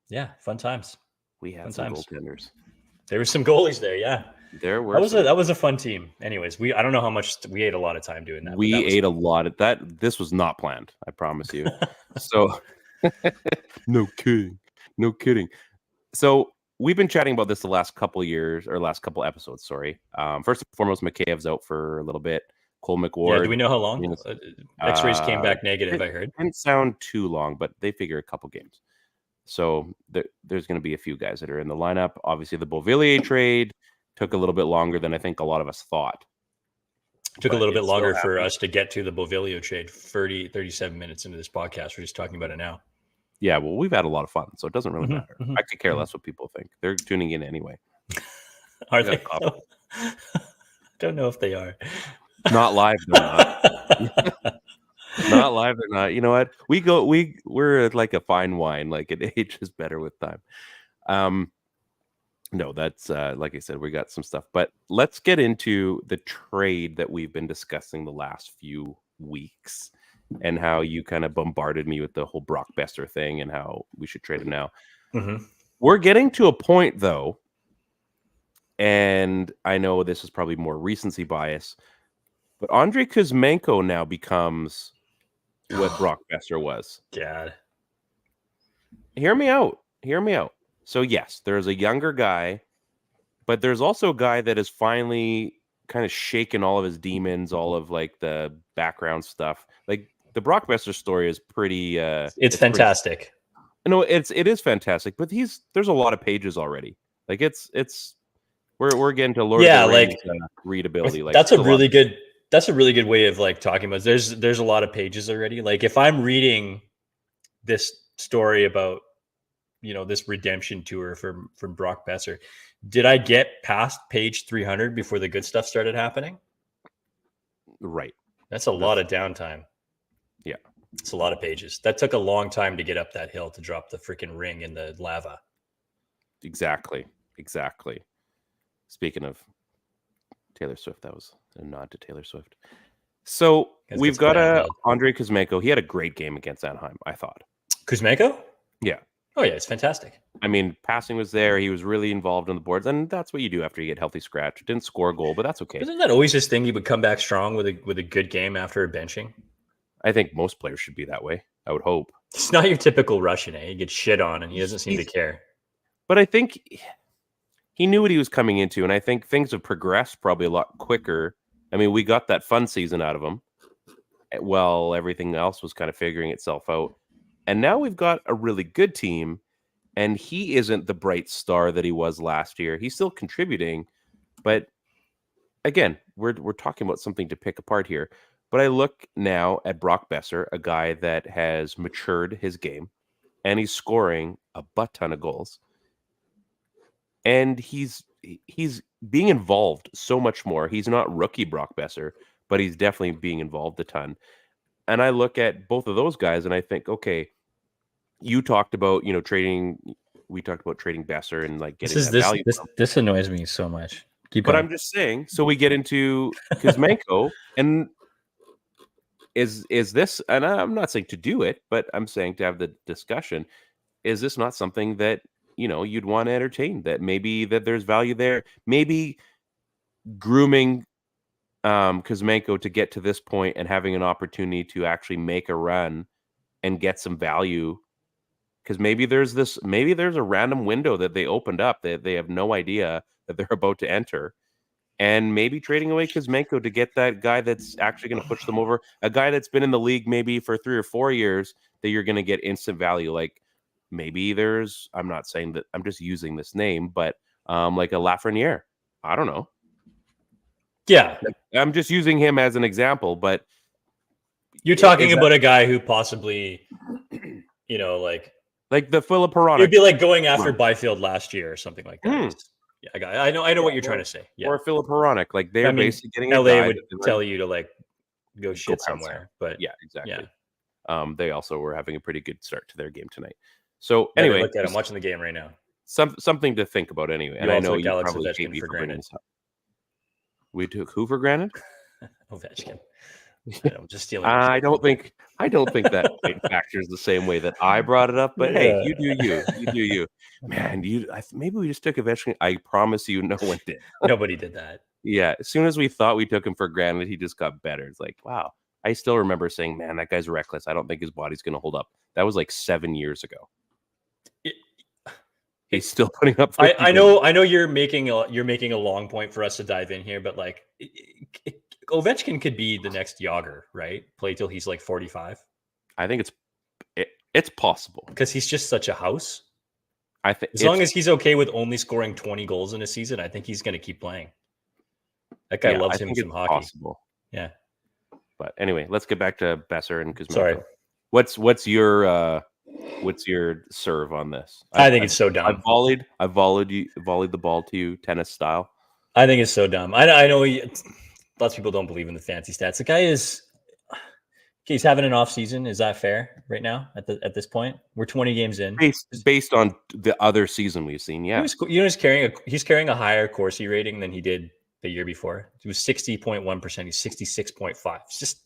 Yeah, fun times. We had some goaltenders. There were some goalies there, yeah. There were. That was a fun team. Anyways, I don't know how much we ate a lot of time doing that. We ate a lot of that. This was not planned, I promise you. So no kidding. So we've been chatting about this the last couple episodes. Sorry. First and foremost, Makheyev's out for a little bit. Cole McWard. Yeah, do we know how long? X-rays came back negative, I heard. Didn't sound too long, but they figure a couple games. So there's going to be a few guys that are in the lineup. Obviously, the Beauvillier trade took a little bit longer than I think a lot of us thought. Took a little bit longer for us to get to the Beauvillier trade. 37 minutes into this podcast, we're just talking about it now. Yeah, well, we've had a lot of fun, so it doesn't really matter. I could care less what people think. They're tuning in anyway. Are they? Don't know if they are. Not live, they're not. Not live, they're not. You know what? We're like a fine wine. Like it ages better with time. No, that's like I said, we got some stuff. But let's get into the trade that we've been discussing the last few weeks and how you kind of bombarded me with the whole Brock Besser thing and how we should trade him now. Mm-hmm. We're getting to a point, though, and I know this is probably more recency bias, but Andrei Kuzmenko now becomes what Brock Besser was. God. Hear me out. So, yes, there's a younger guy, but there's also a guy that has finally kind of shaken all of his demons, all of like the background stuff. Like the Brock Besser story is pretty. It's fantastic. No, it is fantastic, but there's a lot of pages already. Like we're getting to Lord of the Rings readability. Like that's a really good way of like talking about. There's a lot of pages already. Like if I'm reading this story about this redemption tour from Brock Besser, did I get past page 300 before the good stuff started happening? Right. That's a lot of downtime. Yeah. It's a lot of pages. That took a long time to get up that hill to drop the freaking ring in the lava. Exactly. Speaking of Taylor Swift, that was a nod to Taylor Swift. So we've got Andrei Kuzmenko. He had a great game against Anaheim, I thought. Kuzmenko? Yeah. Oh, yeah, it's fantastic. I mean, passing was there. He was really involved on the boards, and that's what you do after you get healthy scratch. Didn't score a goal, but that's okay. Isn't that always his thing? He would come back strong with a good game after a benching? I think most players should be that way. I would hope. It's not your typical Russian, eh? He gets shit on, and he doesn't seem to care. But I think he knew what he was coming into, and I think things have progressed probably a lot quicker. I mean, we got that fun season out of him while everything else was kind of figuring itself out. And now we've got a really good team, and he isn't the bright star that he was last year. He's still contributing, but again, we're talking about something to pick apart here. But I look now at Brock Besser, a guy that has matured his game, and he's scoring a butt ton of goals. And he's he's being involved so much more. He's not rookie Brock Besser, but he's definitely being involved a ton. And I look at both of those guys and I think, okay, you talked about, trading. We talked about trading Besser and like getting that value. This annoys me so much. Keep But going. I'm just saying, so we get into Kuzmenko and is this, and I'm not saying to do it, but I'm saying to have the discussion. Is this not something that, you'd want to entertain, that maybe that there's value there? Maybe grooming Kuzmenko to get to this point and having an opportunity to actually make a run and get some value. Because maybe there's a random window that they opened up that they have no idea that they're about to enter. And maybe trading away Kuzmenko to get that guy that's actually going to push them over, a guy that's been in the league maybe for 3 or 4 years that you're going to get instant value. Like maybe I'm not saying that, I'm just using this name, but like a Lafreniere. I don't know. Yeah. I'm just using him as an example, but you're talking about a guy who possibly, like the Philip Peronic. It'd be like going after Byfield last year or something like that. Yeah, I know what you're trying to say. Yeah. Or Philip Peronic. Like they're basically getting LA would tell you to like go shit somewhere. But yeah, exactly. Yeah. They also were having a pretty good start to their game tonight. So anyway, look at I'm watching the game right now. Something to think about anyway. And I know you probably Ovechkin for granted. We took who for granted? Ovechkin. I'm just stealing. I don't think that factors the same way that I brought it up. But hey, you do you, man. Maybe we just took Ovechkin. I promise you, no one did. Nobody did that. Yeah, as soon as we thought we took him for granted, he just got better. It's like, wow. I still remember saying, "Man, that guy's reckless. I don't think his body's going to hold up." That was like 7 years ago. He's still putting up. I know you're making a long point for us to dive in here, but like Ovechkin could be the next Yager, right? Play till he's like 45. I think it's possible because he's just such a house. I think as long as he's okay with only scoring 20 goals in a season, I think he's going to keep playing. That guy loves him some hockey. Possible. Yeah. But anyway, let's get back to Besser and Kuzmenko. Sorry. What's your serve on this? I think it's so dumb. I volleyed the ball to you, tennis style. I think it's so dumb. I know lots of people don't believe in the fancy stats. The guy he's having an off season. Is that fair right now at this point? We're 20 games in. Based on the other season we've seen, yeah. He's carrying a higher Corsi rating than he did the year before. It was 60.1%. He's 66.5. It's just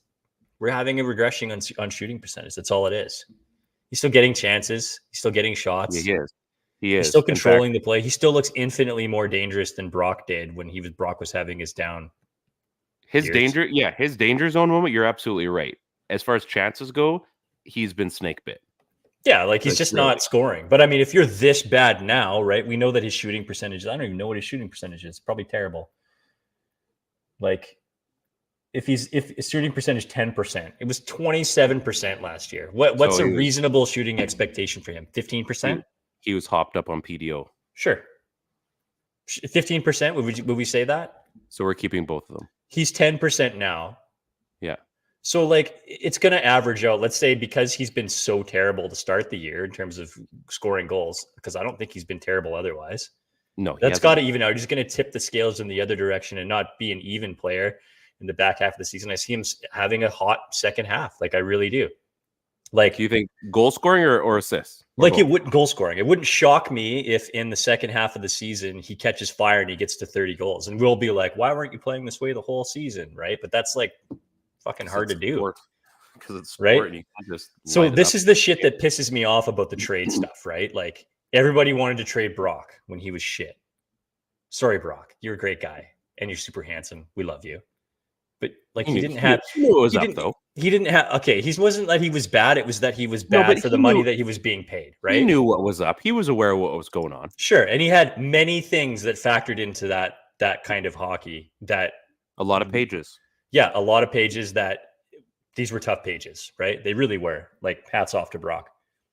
we're having a regression on shooting percentage. That's all it is. He's still getting chances. He's still getting shots. Yeah, he is. He's still controlling the play. He still looks infinitely more dangerous than Brock did when Brock was having his down. His danger zone moment. You're absolutely right. As far as chances go, he's been snake bit. Yeah, like he's just not scoring. But I mean, if you're this bad now, right? We know that his shooting percentage. I don't even know what his shooting percentage is. Probably terrible. Like, if his shooting percentage 10%, it was 27% last year. What's a reasonable shooting expectation for him? 15%. He was hopped up on PDO. Sure. 15%. Would we say that? So we're keeping both of them. He's 10% now. Yeah. So like it's going to average out, let's say, because he's been so terrible to start the year in terms of scoring goals, because I don't think he's been terrible otherwise. No, that's got to even out. He's going to tip the scales in the other direction and not be an even player in the back half of the season. I see him having a hot second half. Like I really do. Like, do you think goal scoring or assists? Like it wouldn't goal scoring. It wouldn't shock me if in the second half of the season he catches fire and he gets to 30 goals, and we'll be like, "Why weren't you playing this way the whole season?" Right? But that's like fucking hard to do. Because it's right. And you just so this is the shit that pisses me off about the trade stuff, right? Like everybody wanted to trade Brock when he was shit. Sorry, Brock, you're a great guy and you're super handsome. We love you. But like he didn't have. He knew it was up though. He didn't have. Okay, he wasn't that he was bad. It was that he was bad for the money that he was being paid. Right? He knew what was up. He was aware of what was going on. Sure, and he had many things that factored into that kind of hockey. That a lot of pages. Yeah, a lot of pages. That these were tough pages, right? They really were. Like hats off to Brock.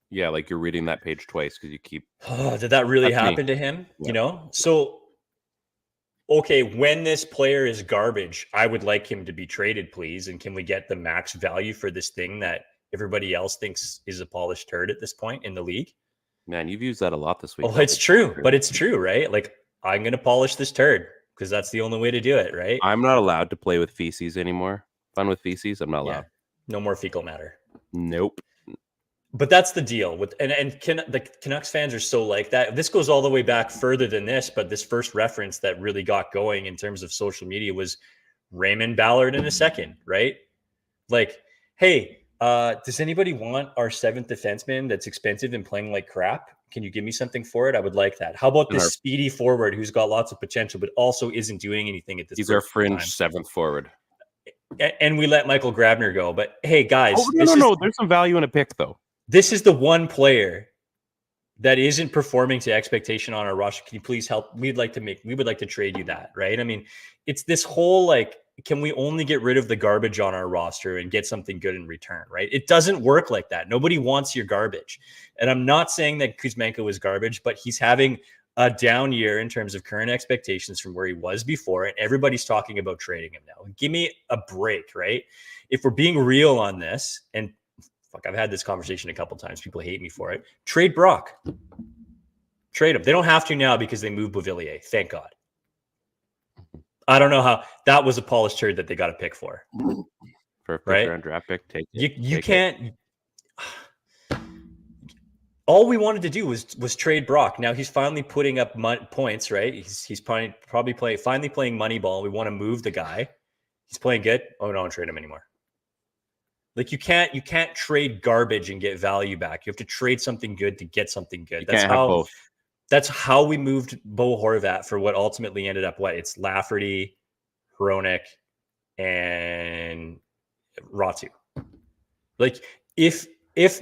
Yeah, like you're reading that page twice because you keep. Oh, did that really happen to him? Yeah. You know, so. Okay, when this player is garbage, I would like him to be traded, please. And can we get the max value for this thing that everybody else thinks is a polished turd at this point in the league? Man, you've used that a lot this week. Oh, it's true, but it's true, right? Like I'm going to polish this turd because that's the only way to do it, right? I'm not allowed to play with feces anymore. Fun with feces, I'm not allowed. No more fecal matter. Nope. But that's the deal with the Canucks fans are so like that. This goes all the way back further than this, but this first reference that really got going in terms of social media was Raymond Ballard in a second, right? Like, hey, does anybody want our seventh defenseman that's expensive and playing like crap? Can you give me something for it? I would like that. How about this speedy forward who's got lots of potential, but also isn't doing anything at this? He's our fringe seventh forward. And we let Michael Grabner go. But hey, guys, no. There's some value in a pick, though. This is the one player that isn't performing to expectation on our roster. Can you please help? We would like to trade you that, right? I mean, it's this whole like, can we only get rid of the garbage on our roster and get something good in return, right? It doesn't work like that. Nobody wants your garbage. And I'm not saying that Kuzmenko is garbage, but he's having a down year in terms of current expectations from where he was before. And everybody's talking about trading him now. Give me a break, right? If we're being real on this, and fuck, I've had this conversation a couple times. People hate me for it. Trade Brock. Trade him. They don't have to now because they moved Beauvillier. Thank God. I don't know how that was a polished turd that they got a pick for. For a right? round draft pick, you can't. All we wanted to do was trade Brock. Now he's finally putting up points, right? He's probably finally playing money ball. We want to move the guy. He's playing good. Oh, don't trade him anymore. Like you can't trade garbage and get value back. You have to trade something good to get something good. That's how we moved Bo Horvat for what ultimately ended up it's Lafferty, Hronek, and Ratu. Like if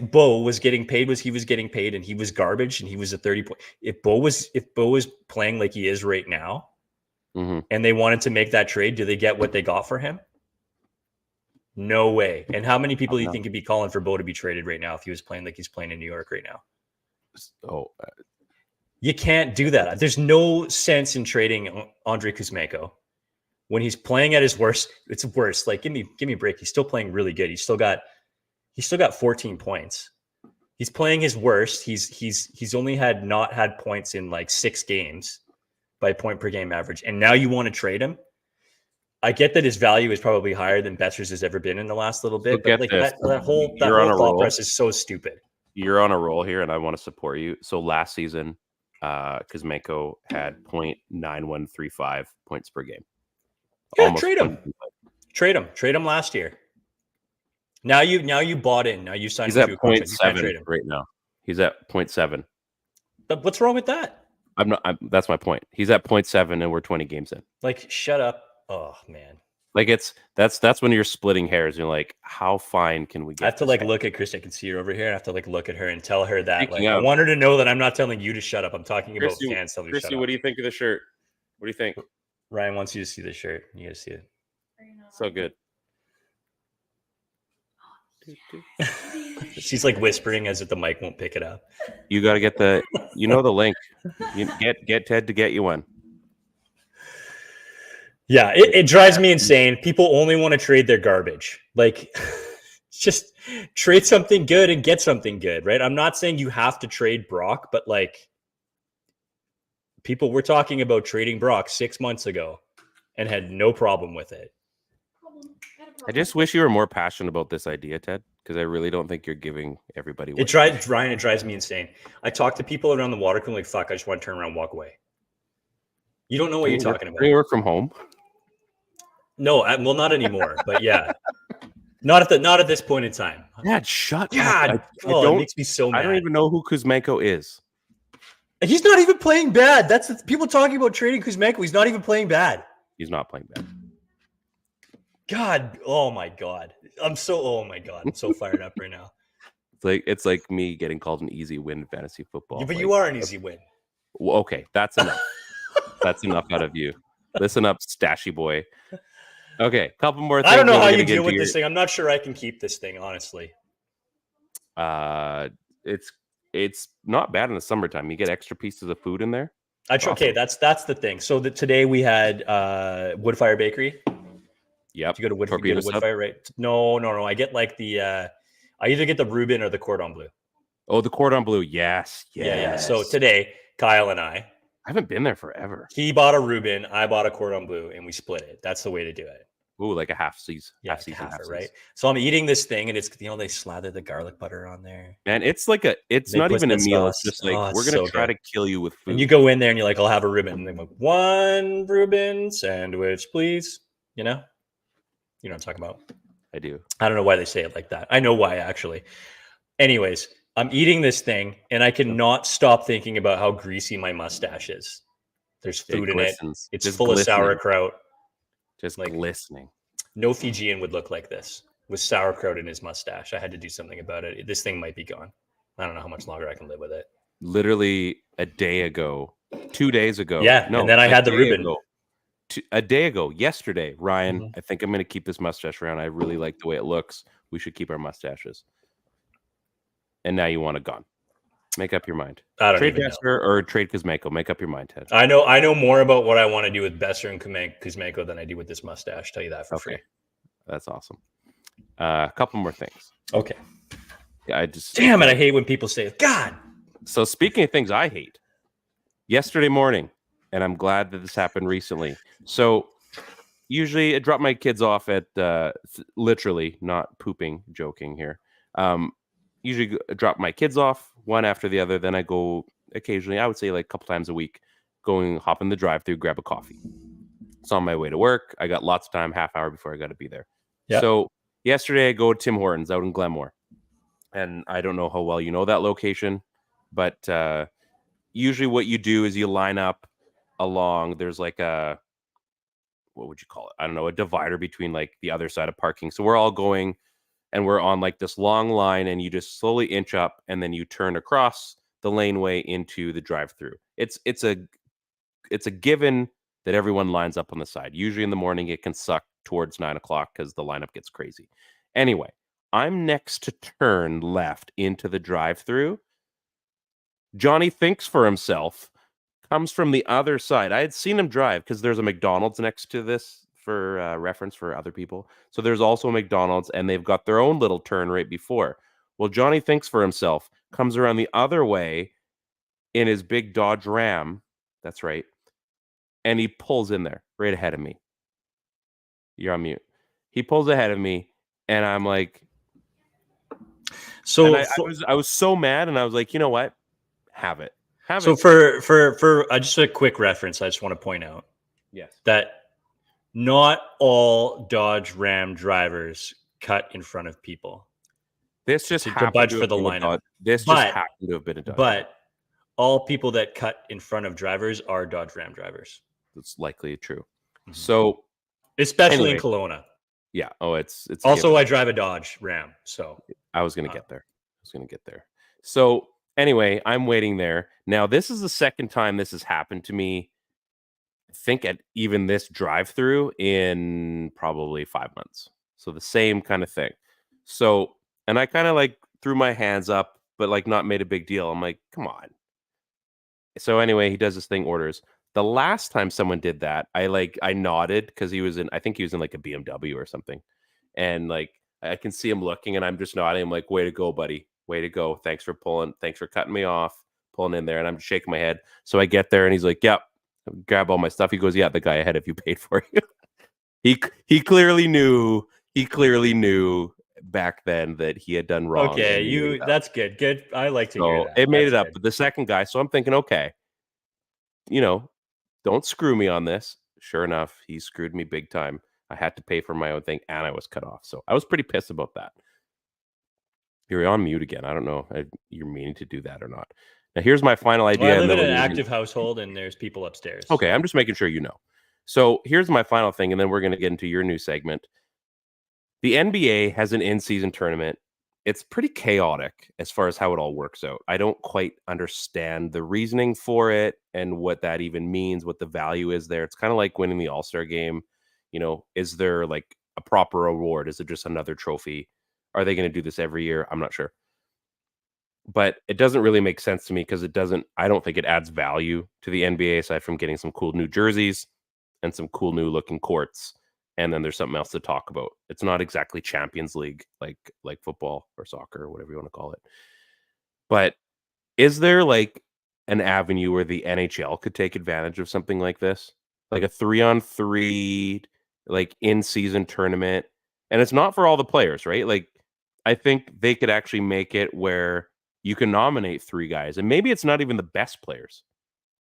Bo was getting paid, he was getting paid and he was garbage and he was a 30 point. If Bo was playing like he is right now, and they wanted to make that trade, do they get what they got for him? No way. And how many people do you think could be calling for Bo to be traded right now if he was playing like he's playing in New York right now? You can't do that. There's no sense in trading Andrei Kuzmenko when he's playing at his worst. It's worse. Like give me a break. He's still playing really good. He's still got 14 points. He's playing his worst. He's only not had points in like 6 games by point per game average. And now you want to trade him? I get that his value is probably higher than Betcher's has ever been in the last little bit, but like that whole thought process is so stupid. You're on a roll here, and I want to support you. So last season, Kuzmenko had 0.9135 points per game. Yeah, trade him. Trade him last year. Now you bought in. Now you signed. He's at 0.7 right now. He's at 0.7. But what's wrong with that? That's my point. He's at 0.7, and we're 20 games in. Like, shut up. Oh man. Like that's when you're splitting hairs. You're like, how fine can we get? I have to look at Chris. I can see her over here. I have to look at her and tell her that. I want her to know that I'm not telling you to shut up. I'm talking about fans telling you to shut up. What do you think of the shirt? What do you think? Ryan wants you to see the shirt. You got to see it. So good. She's like whispering as if the mic won't pick it up. You got to get the link. You get Ted to get you one. Yeah, it drives me insane. People only want to trade their garbage. Like, just trade something good and get something good, right? I'm not saying you have to trade Brock, but like, people were talking about trading Brock 6 months ago and had no problem with it. I just wish you were more passionate about this idea, Ted, because I really don't think you're giving everybody what Ryan, it drives me insane. I talk to people around the water cooler like, fuck, I just want to turn around and walk away. You don't know what you're talking about. Do you work from home? No, well, not anymore. But yeah, not at this point in time. Dad, shut up! It makes me so mad. I don't even know who Kuzmenko is. He's not even playing bad. That's people talking about trading Kuzmenko. He's not even playing bad. He's not playing bad. God, oh my God, I'm so fired up right now. It's like me getting called an easy win in fantasy football. Yeah, but you are an easy win. Well, okay, that's enough. That's enough out of you. Listen up, Stashy boy. Okay, couple more things. I don't know how you deal with this thing. I'm not sure I can keep this thing, honestly. It's not bad in the summertime. You get extra pieces of food in there. Okay, that's the thing. So today we had Woodfire Bakery. Yep. You go to Woodfire, right? No. I get like I either get the Reuben or the Cordon Bleu. Oh, the Cordon Bleu. Yes. Yeah. So today, Kyle and I I haven't been there forever. He bought a Reuben, I bought a cordon bleu, and we split it. That's the way to do it. Ooh, like a half season. Yeah, half season, half right? season. So I'm eating this thing, and it's, they slather the garlic butter on there. Man, it's like it's They not put even a that meal. sauce. It's just like, Oh, it's we're going to so try good. to kill you with food. And you go in there, and you're like, I'll have a Reuben. And they're like, 1 Reuben sandwich, please. You know what I'm talking about? I do. I don't know why they say it like that. I know why, actually. Anyways, I'm eating this thing, and I cannot stop thinking about how greasy my mustache is. There's food in it. It's just full glistening. of sauerkraut. Just like, glistening. No Fijian would look like this with sauerkraut in his mustache. I had to do something about it. This thing might be gone. I don't know how much longer I can live with it. Literally a day ago, 2 days ago. Yeah, no, and then I had the Reuben. A day ago, yesterday, Ryan, Mhm. I think I'm going to keep this mustache around. I really like the way it looks. We should keep our mustaches. And now you want it gone. Make up your mind. I don't trade even know. Besser or trade Kuzmenko. Make up your mind, Ted. I know more about what I want to do with Besser and Kuzmenko than I do with this mustache. Tell you that for free. That's awesome. A couple more things. Okay. Yeah, damn it. I hate when people say, God. So speaking of things I hate, yesterday morning, and I'm glad that this happened recently. So usually I drop my kids off at literally, not pooping, joking here. Usually drop my kids off one after the other. Then I go occasionally, I would say like a couple times a week, hop in the drive-thru, grab a coffee. It's on my way to work. I got lots of time, half hour before I got to be there. Yep. So yesterday I go to Tim Hortons out in Glenmore. And I don't know how well you know that location, but usually what you do is you line up along, there's like a, what would you call it? I don't know, a divider between like the other side of parking. So we're all going and we're on like this long line, and you just slowly inch up and then you turn across the laneway into the drive-thru. It's a given that everyone lines up on the side. Usually in the morning it can suck towards 9 o'clock because the lineup gets crazy. Anyway, I'm next to turn left into the drive-thru. Johnny thinks for himself, comes from the other side. I had seen him drive because there's a McDonald's next to this for reference for other people. So there's also a McDonald's, and they've got their own little turn right before. Well, Johnny thinks for himself, comes around the other way in his big Dodge Ram. That's right. And he pulls in there right ahead of me. You're on mute. He pulls ahead of me, and I'm like, so I was so mad, and I was like, you know what? Have it. So for just a quick reference, I just want to point out, yes, that not all Dodge Ram drivers cut in front of people. This just to budge for the lineup. Just happened to have been a Dodge. But all people that cut in front of drivers are Dodge Ram drivers. That's likely true. Mm-hmm. So, especially in Kelowna. Yeah. Oh, it's also I drive a Dodge Ram, so I was going to get there. So anyway, I'm waiting there. Now, this is the second time this has happened to me, I think, at even this drive-thru in probably 5 months. So the same kind of thing. So, and I kind of like threw my hands up, but like not made a big deal. I'm like, come on. So anyway, he does this thing, orders. The last time someone did that, I nodded because I think he was in like a BMW or something. And like, I can see him looking, and I'm just nodding. I'm like, way to go, buddy. Way to go. Thanks for cutting me off, pulling in there. And I'm shaking my head. So I get there, and he's like, yep, grab all my stuff. He goes, yeah, the guy ahead of you paid for you. He clearly knew back then that he had done wrong. Okay, that's good. Good. I like to hear that. It made it up. But the second guy, so I'm thinking, okay, don't screw me on this. Sure enough, he screwed me big time. I had to pay for my own thing, and I was cut off. So I was pretty pissed about that. You're on mute again. I don't know if you're meaning to do that or not. Now, here's my final idea. Well, I live in an active household, and there's people upstairs. Okay, I'm just making sure you know. So here's my final thing, and then we're going to get into your new segment. The NBA has an in-season tournament. It's pretty chaotic as far as how it all works out. I don't quite understand the reasoning for it and what that even means, what the value is there. It's kind of like winning the All-Star game. Is there like a proper award? Is it just another trophy? Are they going to do this every year? I'm not sure. But it doesn't really make sense to me because I don't think it adds value to the NBA aside from getting some cool new jerseys and some cool new looking courts. And then there's something else to talk about. It's not exactly Champions League like football or soccer or whatever you want to call it. But is there like an avenue where the NHL could take advantage of something like this, like a 3-on-3, like in-season tournament, and it's not for all the players, right? Like, I think they could actually make it where you can nominate 3 guys, and maybe it's not even the best players,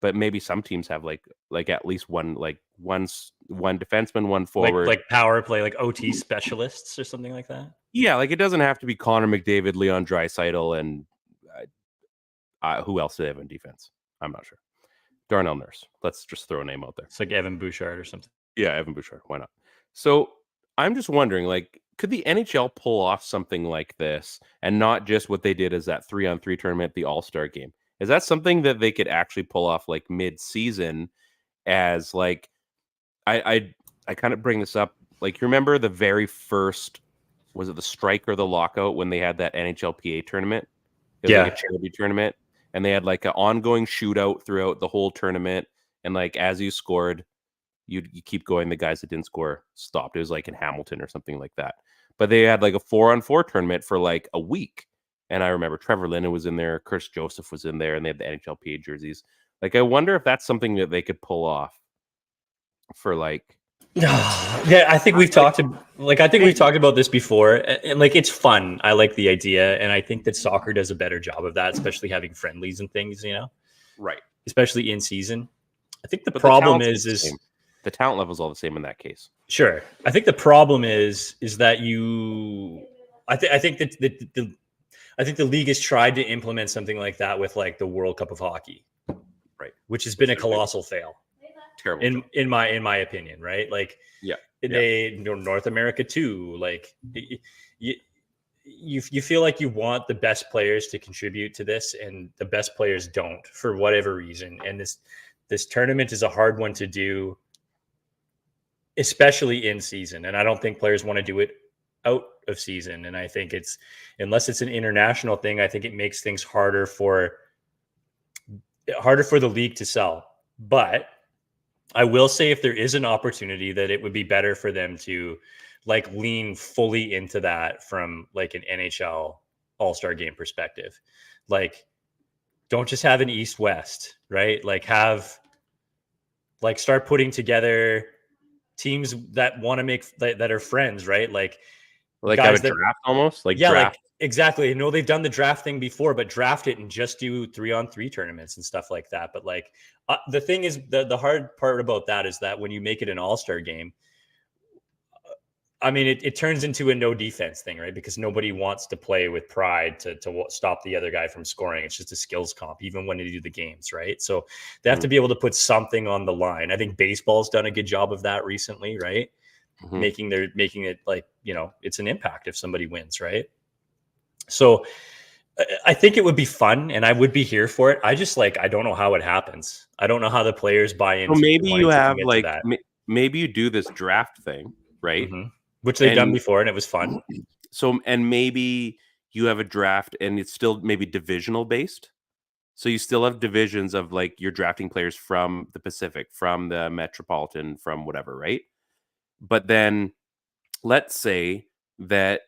but maybe some teams have like at least one defenseman, one forward. Like power play, like OT specialists or something like that. Yeah, like it doesn't have to be Connor McDavid, Leon Draisaitl, and who else do they have in defense? I'm not sure. Darnell Nurse. Let's just throw a name out there. It's like Evan Bouchard or something. Yeah, Evan Bouchard. Why not? So I'm just wondering, like, could the NHL pull off something like this and not just what they did as that 3-on-3 tournament, the All-Star game? Is that something that they could actually pull off like mid-season as like I kind of bring this up. Like, you remember the very first, was it the strike or the lockout when they had that NHLPA tournament? It was like a charity tournament, and they had like an ongoing shootout throughout the whole tournament. And like as you scored, you keep going. The guys that didn't score stopped. It was like in Hamilton or something like that. But they had like a 4-on-4 tournament for like a week. And I remember Trevor Linden was in there, Chris Joseph was in there, and they had the NHLPA jerseys. Like, I wonder if that's something that they could pull off for like. Yeah, I think we've talked about this before, and like it's fun. I like the idea, and I think that soccer does a better job of that, especially having friendlies and things, Right. Especially in season. I think the problem is the talent level is all the same in that case. Sure. I think the problem is that I think the league has tried to implement something like that with like the World Cup of Hockey, right? Which has been a colossal fail. Terrible. In my opinion, right? Like, North America too. Like, you feel like you want the best players to contribute to this, and the best players don't for whatever reason. And this tournament is a hard one to do, especially in season. And I don't think players want to do it out of season. And I think unless it's an international thing, I think it makes things harder for the league to sell. But I will say, if there is an opportunity, that it would be better for them to like lean fully into that from like an NHL All-Star game perspective. Like, don't just have an East-West, right? Like start putting together teams that want to make that are friends, right? Like have a draft almost, like draft. Like, exactly. They've done the draft thing before, but draft it and just do 3-on-3 tournaments and stuff like that. But like the thing is, the hard part about that is that when you make it an all-star game, I mean, it turns into a no defense thing, right? Because nobody wants to play with pride to stop the other guy from scoring. It's just a skills comp, even when they do the games, right? So they have to be able to put something on the line. I think baseball's done a good job of that recently, right? Mm-hmm. Making it like, it's an impact if somebody wins, right? So I think it would be fun, and I would be here for it. I just I don't know how it happens. I don't know how the players buy in. Well, maybe you have maybe you do this draft thing, right? Mm-hmm. Which they've done before, and it was fun. So, and maybe you have a draft, and it's still maybe divisional based. So you still have divisions of like you're drafting players from the Pacific, from the Metropolitan, from whatever, right? But then let's say that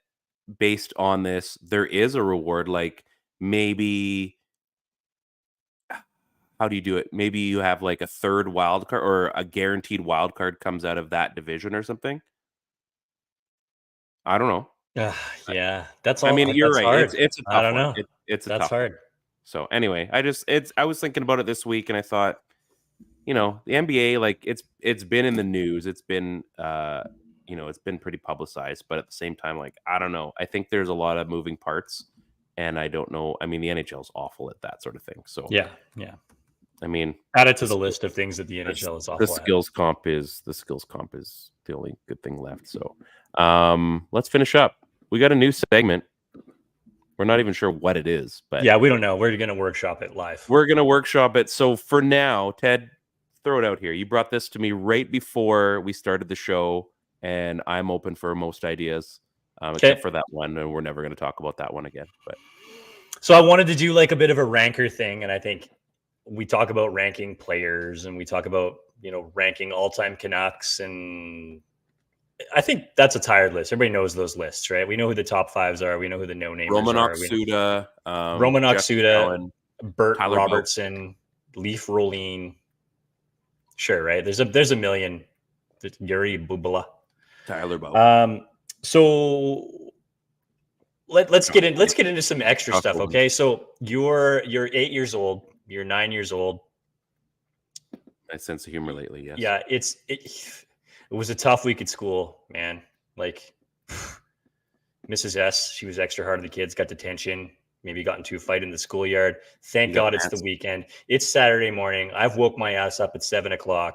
based on this, there is a reward. Like, maybe, how do you do it? Maybe you have like a third wild card, or a guaranteed wild card comes out of that division or something. I don't know. Yeah, that's all. I mean, you're right. Hard. It's a tough I don't one. know. It's a that's tough hard. One. So anyway, I was thinking about it this week, and I thought, the NBA, like it's been in the news. It's been it's been pretty publicized, but at the same time, like, I don't know. I think there's a lot of moving parts, and I don't know. I mean, the NHL is awful at that sort of thing. So yeah. I mean, add it to the list of things that the NHL is awful at. The skills comp is the only good thing left. So let's finish up. We got a new segment. We're not even sure what it is, but yeah, we don't know. We're going to workshop it live. We're going to workshop it. So for now, Ted, throw it out here. You brought this to me right before we started the show, and I'm open for most ideas, except for that one, and we're never going to talk about that one again. But so I wanted to do like a bit of a ranker thing, and I think we talk about ranking players, and we talk about ranking all-time Canucks, and I think that's a tired list. Everybody knows those lists, right? We know who the top fives are. We know who the no-namers Romanov are. Suda, Romanov Suda, Burt Tyler Bowe. Robertson, Leaf Rolene. Sure, right? There's a million. Yuri Bubala. Tyler Bowe. So let's get into some extra stuff, okay? So you're 8 years old. You're 9 years old. My sense of humor lately, yes. Yeah, it was a tough week at school, man. Like Mrs. S, she was extra hard on the kids, got detention, maybe got into a fight in the schoolyard. Thank God it's the weekend. It's Saturday morning. I've woke my ass up at 7:00.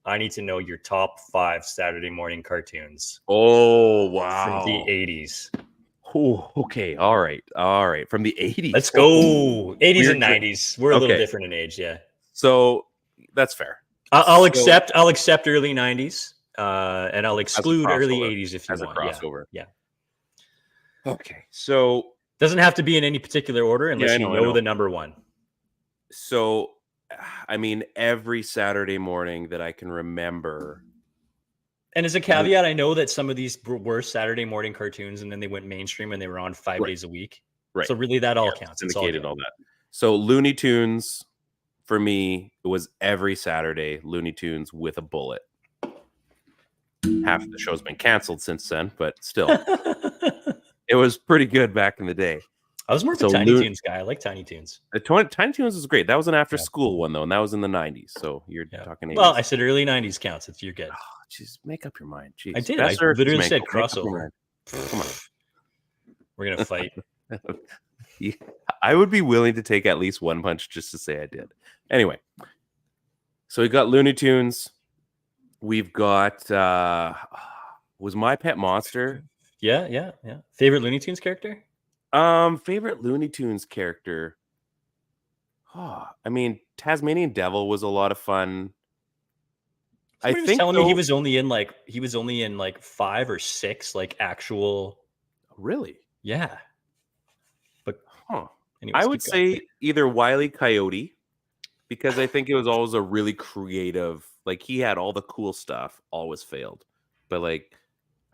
I need to know your top 5 Saturday morning cartoons. Oh, wow. From the 80s. Oh, okay. All right. From the 80s. Let's go. 80s and 90s. We're a little different in age, yeah. So that's fair. I'll accept early 90s, and I'll exclude early 80s if you want. As a crossover. Yeah. Okay. So doesn't have to be in any particular order unless you know the number one. So, I mean, every Saturday morning that I can remember. And as a caveat, I know that some of these were Saturday morning cartoons, and then they went mainstream and they were on 5 days a week. Right. So really, that all counts. Syndicated, all that. So Looney Tunes, for me, it was every Saturday. Looney Tunes with a bullet. Half of the show's been canceled since then, but still, it was pretty good back in the day. I was more of a Tiny Toons guy. I like Tiny Toons. Tiny Toons was great. That was an after-school one, though, and that was in the 90s. So you're talking 80s. Well, I said early 90s counts. You're good. Oh, jeez, make up your mind. Jeez. I did. I literally said crossover. Come on. We're going to fight. I would be willing to take at least one punch just to say I did. Anyway, so we got Looney Tunes. We've got... was My Pet Monster... Yeah. Favorite Looney Tunes character? Favorite Looney Tunes character. Oh, I mean, Tasmanian Devil was a lot of fun. Somebody was telling me he was only in like 5 or 6 like actual. Really? Yeah. But anyways, I would say either Wile E. Coyote, because I think it was always a really creative. Like he had all the cool stuff, always failed. But like,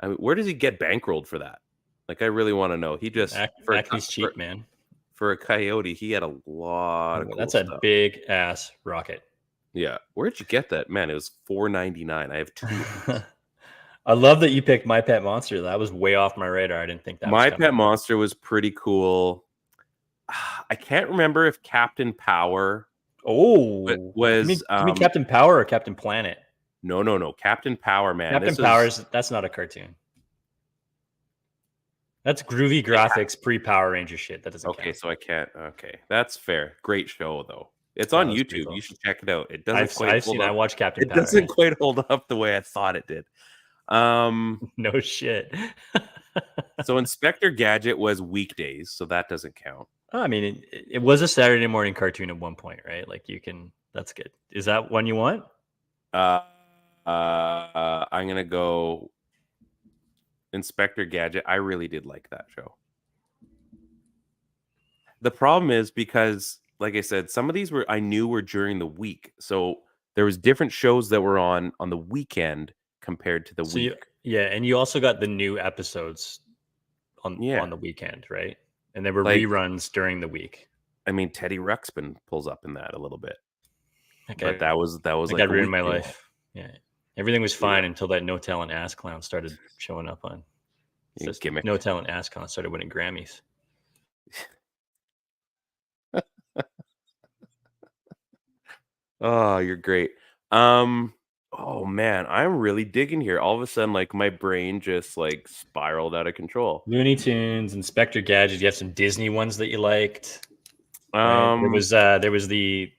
I mean, where does he get bankrolled for that? Like, I really want to know. He just he's cheap, man. For a coyote, he had a lot of cool that's stuff. A big ass rocket. Yeah, where'd you get that, man? It was $4.99. I have 2. I love that you picked My Pet Monster. That was way off my radar. I didn't think that. My Pet Monster was pretty cool. I can't remember if Captain Power. Was you mean Captain Power or Captain Planet? No. Captain Power, man. Captain Power's that's not a cartoon. That's groovy graphics, pre-Power Ranger shit. That doesn't count. So I can't. Okay, that's fair. Great show though. It's on YouTube. Cool. You should check it out. It doesn't. I watched Captain Power. It doesn't quite hold up the way I thought it did. No shit. So Inspector Gadget was weekdays, so that doesn't count. I mean, it was a Saturday morning cartoon at one point, right? Like you can. That's good. Is that one you want? I'm gonna go. Inspector Gadget. I really did like that show. The problem is because, like I said, some of these I knew were during the week, so there was different shows that were on the weekend compared to the week. And you also got the new episodes on the weekend, right? And there were reruns during the week. I mean, Teddy Ruxpin pulls up in that a little bit, but that was like that ruined my life. Yeah. Everything was fine until that No Talent Ass Clown started showing up on. Gimmick. No Talent Ass Clown started winning Grammys. Oh, you're great. Oh man, I'm really digging here. All of a sudden, like my brain just like spiraled out of control. Looney Tunes, Inspector Gadget. You have some Disney ones that you liked. Right? There was the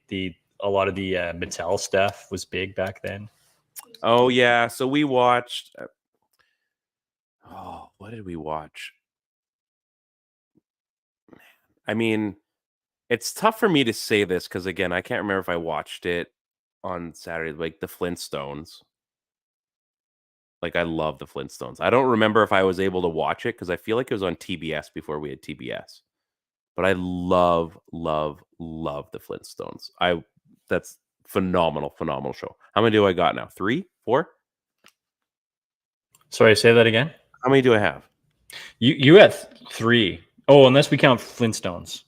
a lot of the Mattel stuff was big back then. Oh yeah, so we watched. What did we watch? I mean, it's tough for me to say this because again, I can't remember if I watched it on Saturday. Like the Flintstones. Like I love the Flintstones. I don't remember if I was able to watch it because I feel like it was on TBS before we had TBS. But I love the Flintstones. That's phenomenal show. How many do I got now? 3, 4? Sorry, say that again. How many do I have? You had 3. Oh, unless we count Flintstones.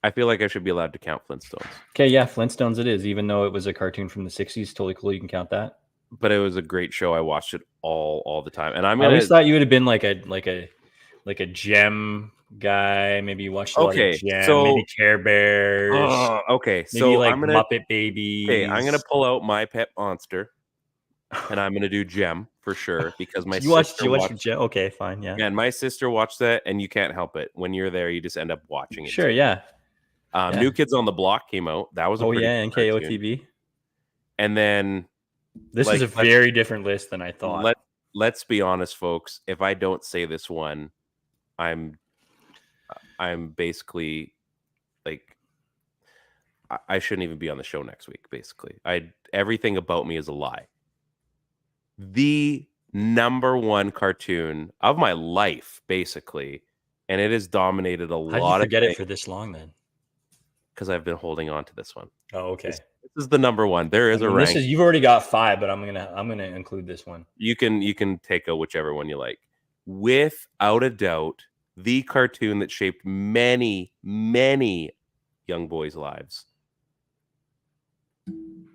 I feel like I should be allowed to count Flintstones. Okay, yeah, Flintstones it is, even though it was a cartoon from the 60s. Totally cool. You can count that. But it was a great show. I watched it all the time. And I always thought you would have been like a Gem guy. Maybe you watched a lot of Gem. so maybe Care Bears. okay. Maybe So like I'm gonna Muppet Babies. Okay, I'm gonna pull out My Pet Monster, and I'm gonna do Gem for sure because my you watched watched Gem? Okay, fine, yeah. and my sister watched that, and you can't help it. When you're there, you just end up watching it. Sure, too. yeah. New Kids on the Block came out. That was a pretty and cool cartoon. KOTV. And then this is a very different list than I thought. Let's be honest, folks. If I don't say this one, I'm basically like I shouldn't even be on the show next week. Basically, everything about me is a lie. The number one cartoon of my life, basically, and it has dominated a lot. How did you forget it for this long then? Because I've been holding on to this one. Oh, okay. This is the number one. There is a rank. You've already got 5, but I'm gonna include this one. You can take whichever one you like. Without a doubt, the cartoon that shaped many young boys' lives.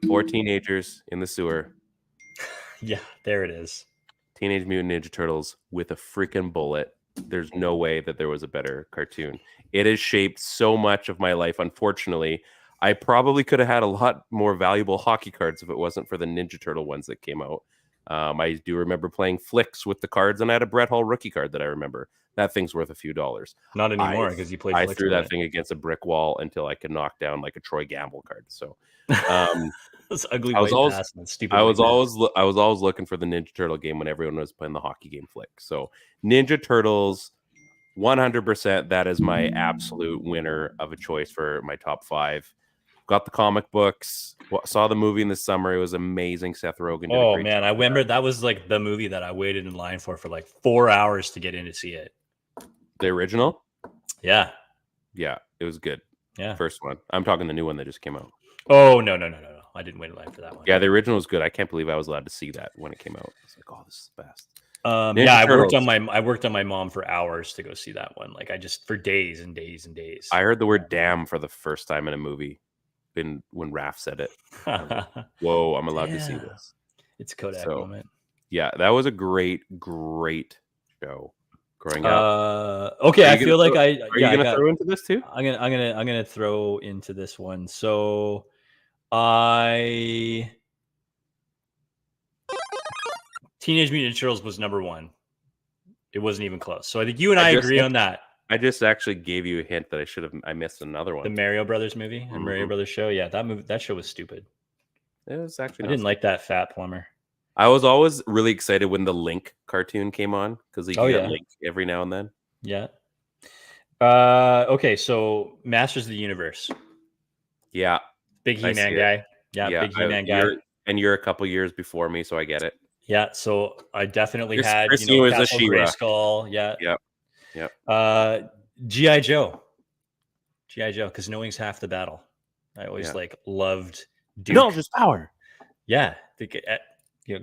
4 teenagers in the sewer. Yeah, there it is. Teenage Mutant Ninja Turtles with a freaking bullet. There's no way that there was a better cartoon. It has shaped so much of my life. Unfortunately, I probably could have had a lot more valuable hockey cards if it wasn't for the Ninja Turtle ones that came out. I do remember playing flicks with the cards, and I had a Brett Hall rookie card that I remember. That thing's worth a few dollars. Not anymore because you played. I threw that thing against a brick wall until I could knock down like a Troy Gamble card. So, That's ugly. I was always looking for the Ninja Turtle game when everyone was playing the hockey game flick. So, Ninja Turtles, 100%. That is my absolute winner of a choice for my top 5. Got the comic books. Saw the movie in the summer. It was amazing. Seth Rogen. Oh man, I remember that was like the movie that I waited in line for like 4 hours to get in to see it. The original? Yeah, it was good. Yeah, first one. I'm talking the new one that just came out. Oh no! I didn't wait in line for that one. Yeah, the original was good. I can't believe I was allowed to see that when it came out. It's like, oh, this is the best. I worked on my mom for hours to go see that one. Like for days and days and days. I heard the word "damn" for the first time in a movie. When Raph said it. Like, whoa, I'm allowed to see this. It's a Kodak moment. Yeah, that was a great show growing up. Okay, I feel like are you gonna throw into this too? I'm gonna throw into this one. So Teenage Mutant Ninja Turtles was number 1. It wasn't even close. So I think you and I agree on that. I just actually gave you a hint that I missed another one. The Mario Brothers movie, the Mario Brothers show. Yeah, that show was stupid. It was actually. I didn't like that fat plumber. I was always really excited when the Link cartoon came on because he got Link every now and then. Yeah. Okay, so Masters of the Universe. Yeah. Big He-Man guy. Yeah, big He-Man guy. You're a couple years before me, so I get it. Yeah, so I definitely had was a She-Ra. Grayskull. Yeah. Yep. G.I. Joe, because knowing's half the battle. I always loved Duke. No, just power. Yeah,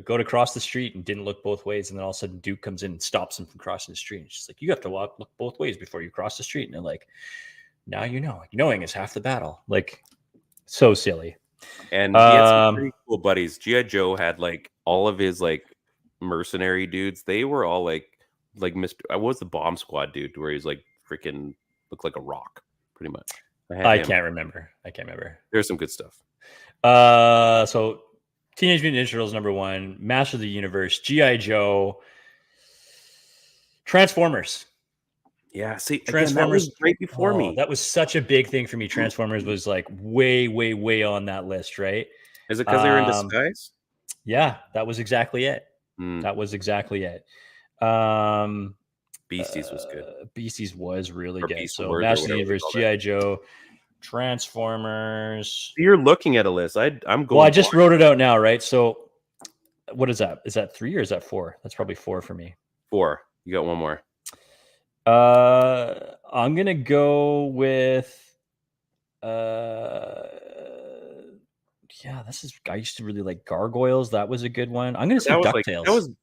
go to cross the street and didn't look both ways, and then all of a sudden Duke comes in and stops him from crossing the street. It's just like, you have to look both ways before you cross the street. And they're like, now you know, knowing is half the battle. Like, so silly. And he had some pretty cool buddies. G.I. Joe had like all of his like mercenary dudes. They were all like Mr. I was the Bomb Squad dude where he's like freaking looked like a rock, pretty much. I can't remember. There's some good stuff. So Teenage Mutant Ninja Turtles number 1, Master of the Universe, G.I. Joe, Transformers. Yeah, see, Transformers again, that was right before me. That was such a big thing for me. Transformers was like way on that list, right? Is it because they were in disguise? Yeah, that was exactly it. That was exactly it. Beasties was good. Beasties was really good. So Master of the Universe, G.I. Joe, Transformers. You're looking at a list. I'm going. Well, I just wrote it out now, right? So what is that? Is that 3 or is that 4? That's probably 4 for me. 4. You got one more. I'm gonna go with I used to really like Gargoyles. That was a good one. I'm gonna say DuckTales.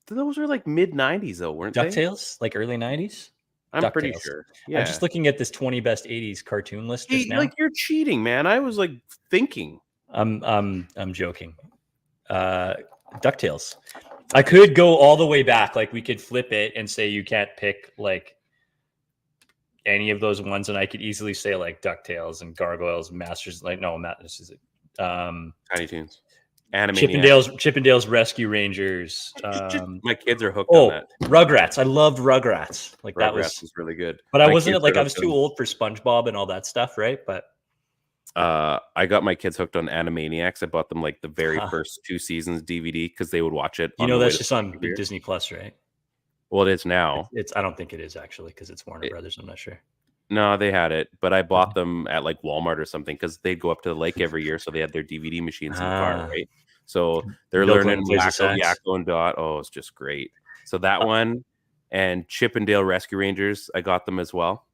Those were like mid 90s though, weren't they? DuckTales, like early 90s. I'm pretty DuckTales. sure. Yeah. I'm just looking at this 20 best 80s cartoon list just now. Like, you're cheating, man. I was like thinking. I'm joking. DuckTales. I could go all the way back. Like, we could flip it and say you can't pick like any of those ones, and I could easily say like DuckTales and Gargoyles, Masters. Like, no, this is it. Tiny Toons, Animaniacs. Chippendales Rescue Rangers. My kids are hooked on that. Rugrats. I loved Rugrats. Like, that Rugrats was really good. But I My wasn't kids like are I was hooked too on- old for SpongeBob and all that stuff, right? But I got my kids hooked on Animaniacs. I bought them like the very first 2 seasons DVD because they would watch it. you on know the way that's to just on here. Disney Plus, right? Well, it is now. It's I don't think it is actually because it's Warner Brothers. I'm not sure. No, they had it, but I bought them at like Walmart or something because they'd go up to the lake every year, so they had their DVD machines in the car, right? So they're Bill learning Clinton plays the Wacko, sax. Yakko, and Dot. Oh, it's just great. So that one and Chippendale Rescue Rangers, I got them as well.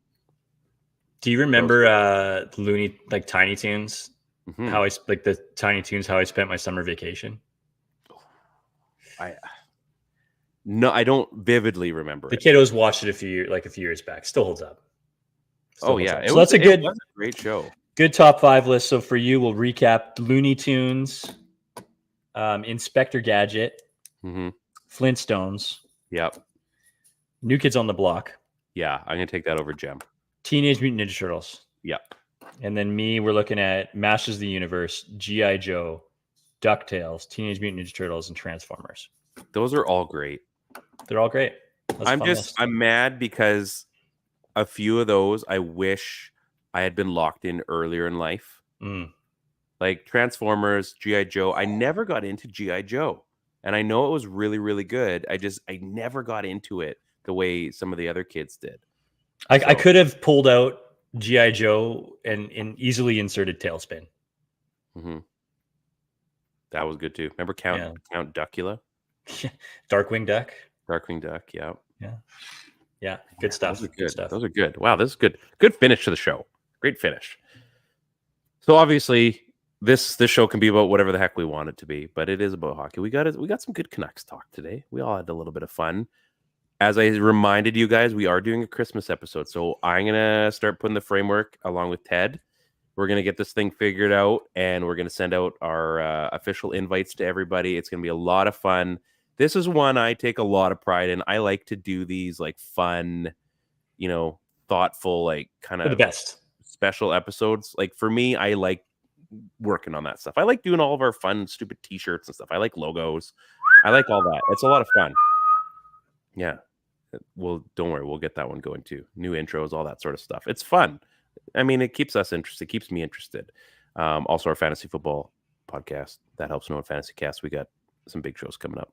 Do you remember Tiny Toons? Mhm. How I like the Tiny Toons? How I spent my summer vacation? No, I don't vividly remember The it. kiddos watched it a few years back. Still holds up. Still Oh holds yeah, up. it So was, that's a it was a great show. good top 5 list. So for you, we'll recap Looney Tunes, Inspector Gadget, Mm-hmm. Flintstones, Yep. New Kids on the Block, Yeah, I'm gonna take that over Gem. Teenage Mutant Ninja Turtles, Yep. and then me, we're looking at Masters of the Universe, G.I. Joe, DuckTales, Teenage Mutant Ninja Turtles, and Transformers. Those are all great. They're all great. That's a fun list. I'm mad because a few of those I wish I had been locked in earlier in life. Like Transformers, G.I. Joe. I never got into G.I. Joe. And I know it was really, really good. I never got into it the way some of the other kids did. I could have pulled out G.I. Joe and easily inserted Tailspin. Mm-hmm. That was good too. Remember Count Duckula? Darkwing Duck. Darkwing Duck, yeah. Yeah. Good stuff. Those are Good good. stuff. Those are good. Wow, this is good. Good finish to the show. Great finish. So obviously, this show can be about whatever the heck we want it to be, but it is about hockey. We got some good Canucks talk today. We all had a little bit of fun. As I reminded you guys, we are doing a Christmas episode, so I'm gonna start putting the framework along with Ted. We're gonna get this thing figured out, and we're gonna send out our official invites to everybody. It's gonna be a lot of fun. This is one I take a lot of pride in. I like to do these like fun, thoughtful, like kind of the best special episodes. Like for me, I like working on that stuff. I like doing all of our fun, stupid t-shirts and stuff. I like logos. I like all that. It's a lot of fun. Yeah. Well, don't worry. We'll get that one going too. New intros, all that sort of stuff. It's fun. I mean, it keeps us interested. It keeps me interested. Also, our fantasy football podcast. That helps know in Fantasy Cast. We got some big shows coming up.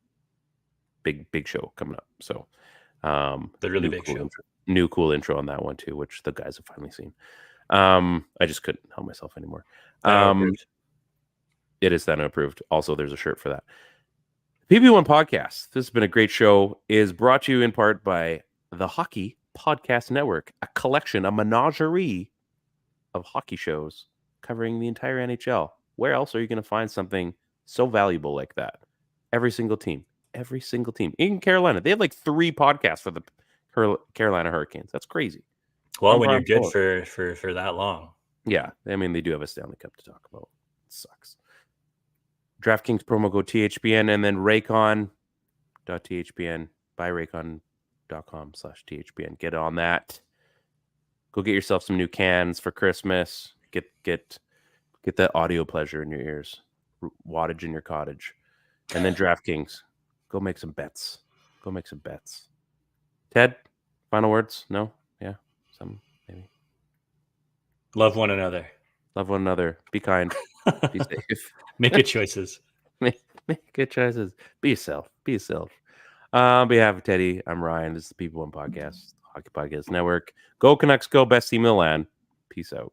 Big show coming up. So, the really big show. New cool intro on that one too, which the guys have finally seen. I just couldn't help myself anymore. It is then approved. Also, there's a shirt for that. PP1 Podcast. This has been a great show. Is brought to you in part by the Hockey Podcast Network, a collection, a menagerie of hockey shows covering the entire NHL. Where else are you going to find something so valuable like that? Every single team. In Carolina, they have like 3 podcasts for the Carolina Hurricanes. That's crazy. Well, when you're good for that long. Yeah, I mean, they do have a Stanley Cup to talk about. It sucks. DraftKings promo code THPN and then raycon.thpn, buy raycon.com/THPN. Get on that. Go get yourself some new cans for Christmas. Get that audio pleasure in your ears, wattage in your cottage. And then DraftKings. Go make some bets. Ted, final words? No? Yeah? Some, maybe. Love one another. Be kind. Be safe. Make good choices. Make good choices. Be yourself. On behalf of Teddy, I'm Ryan. This is the PP1 Podcast, Hockey Podcast Network. Go Canucks, go. Best team in the land. Peace out.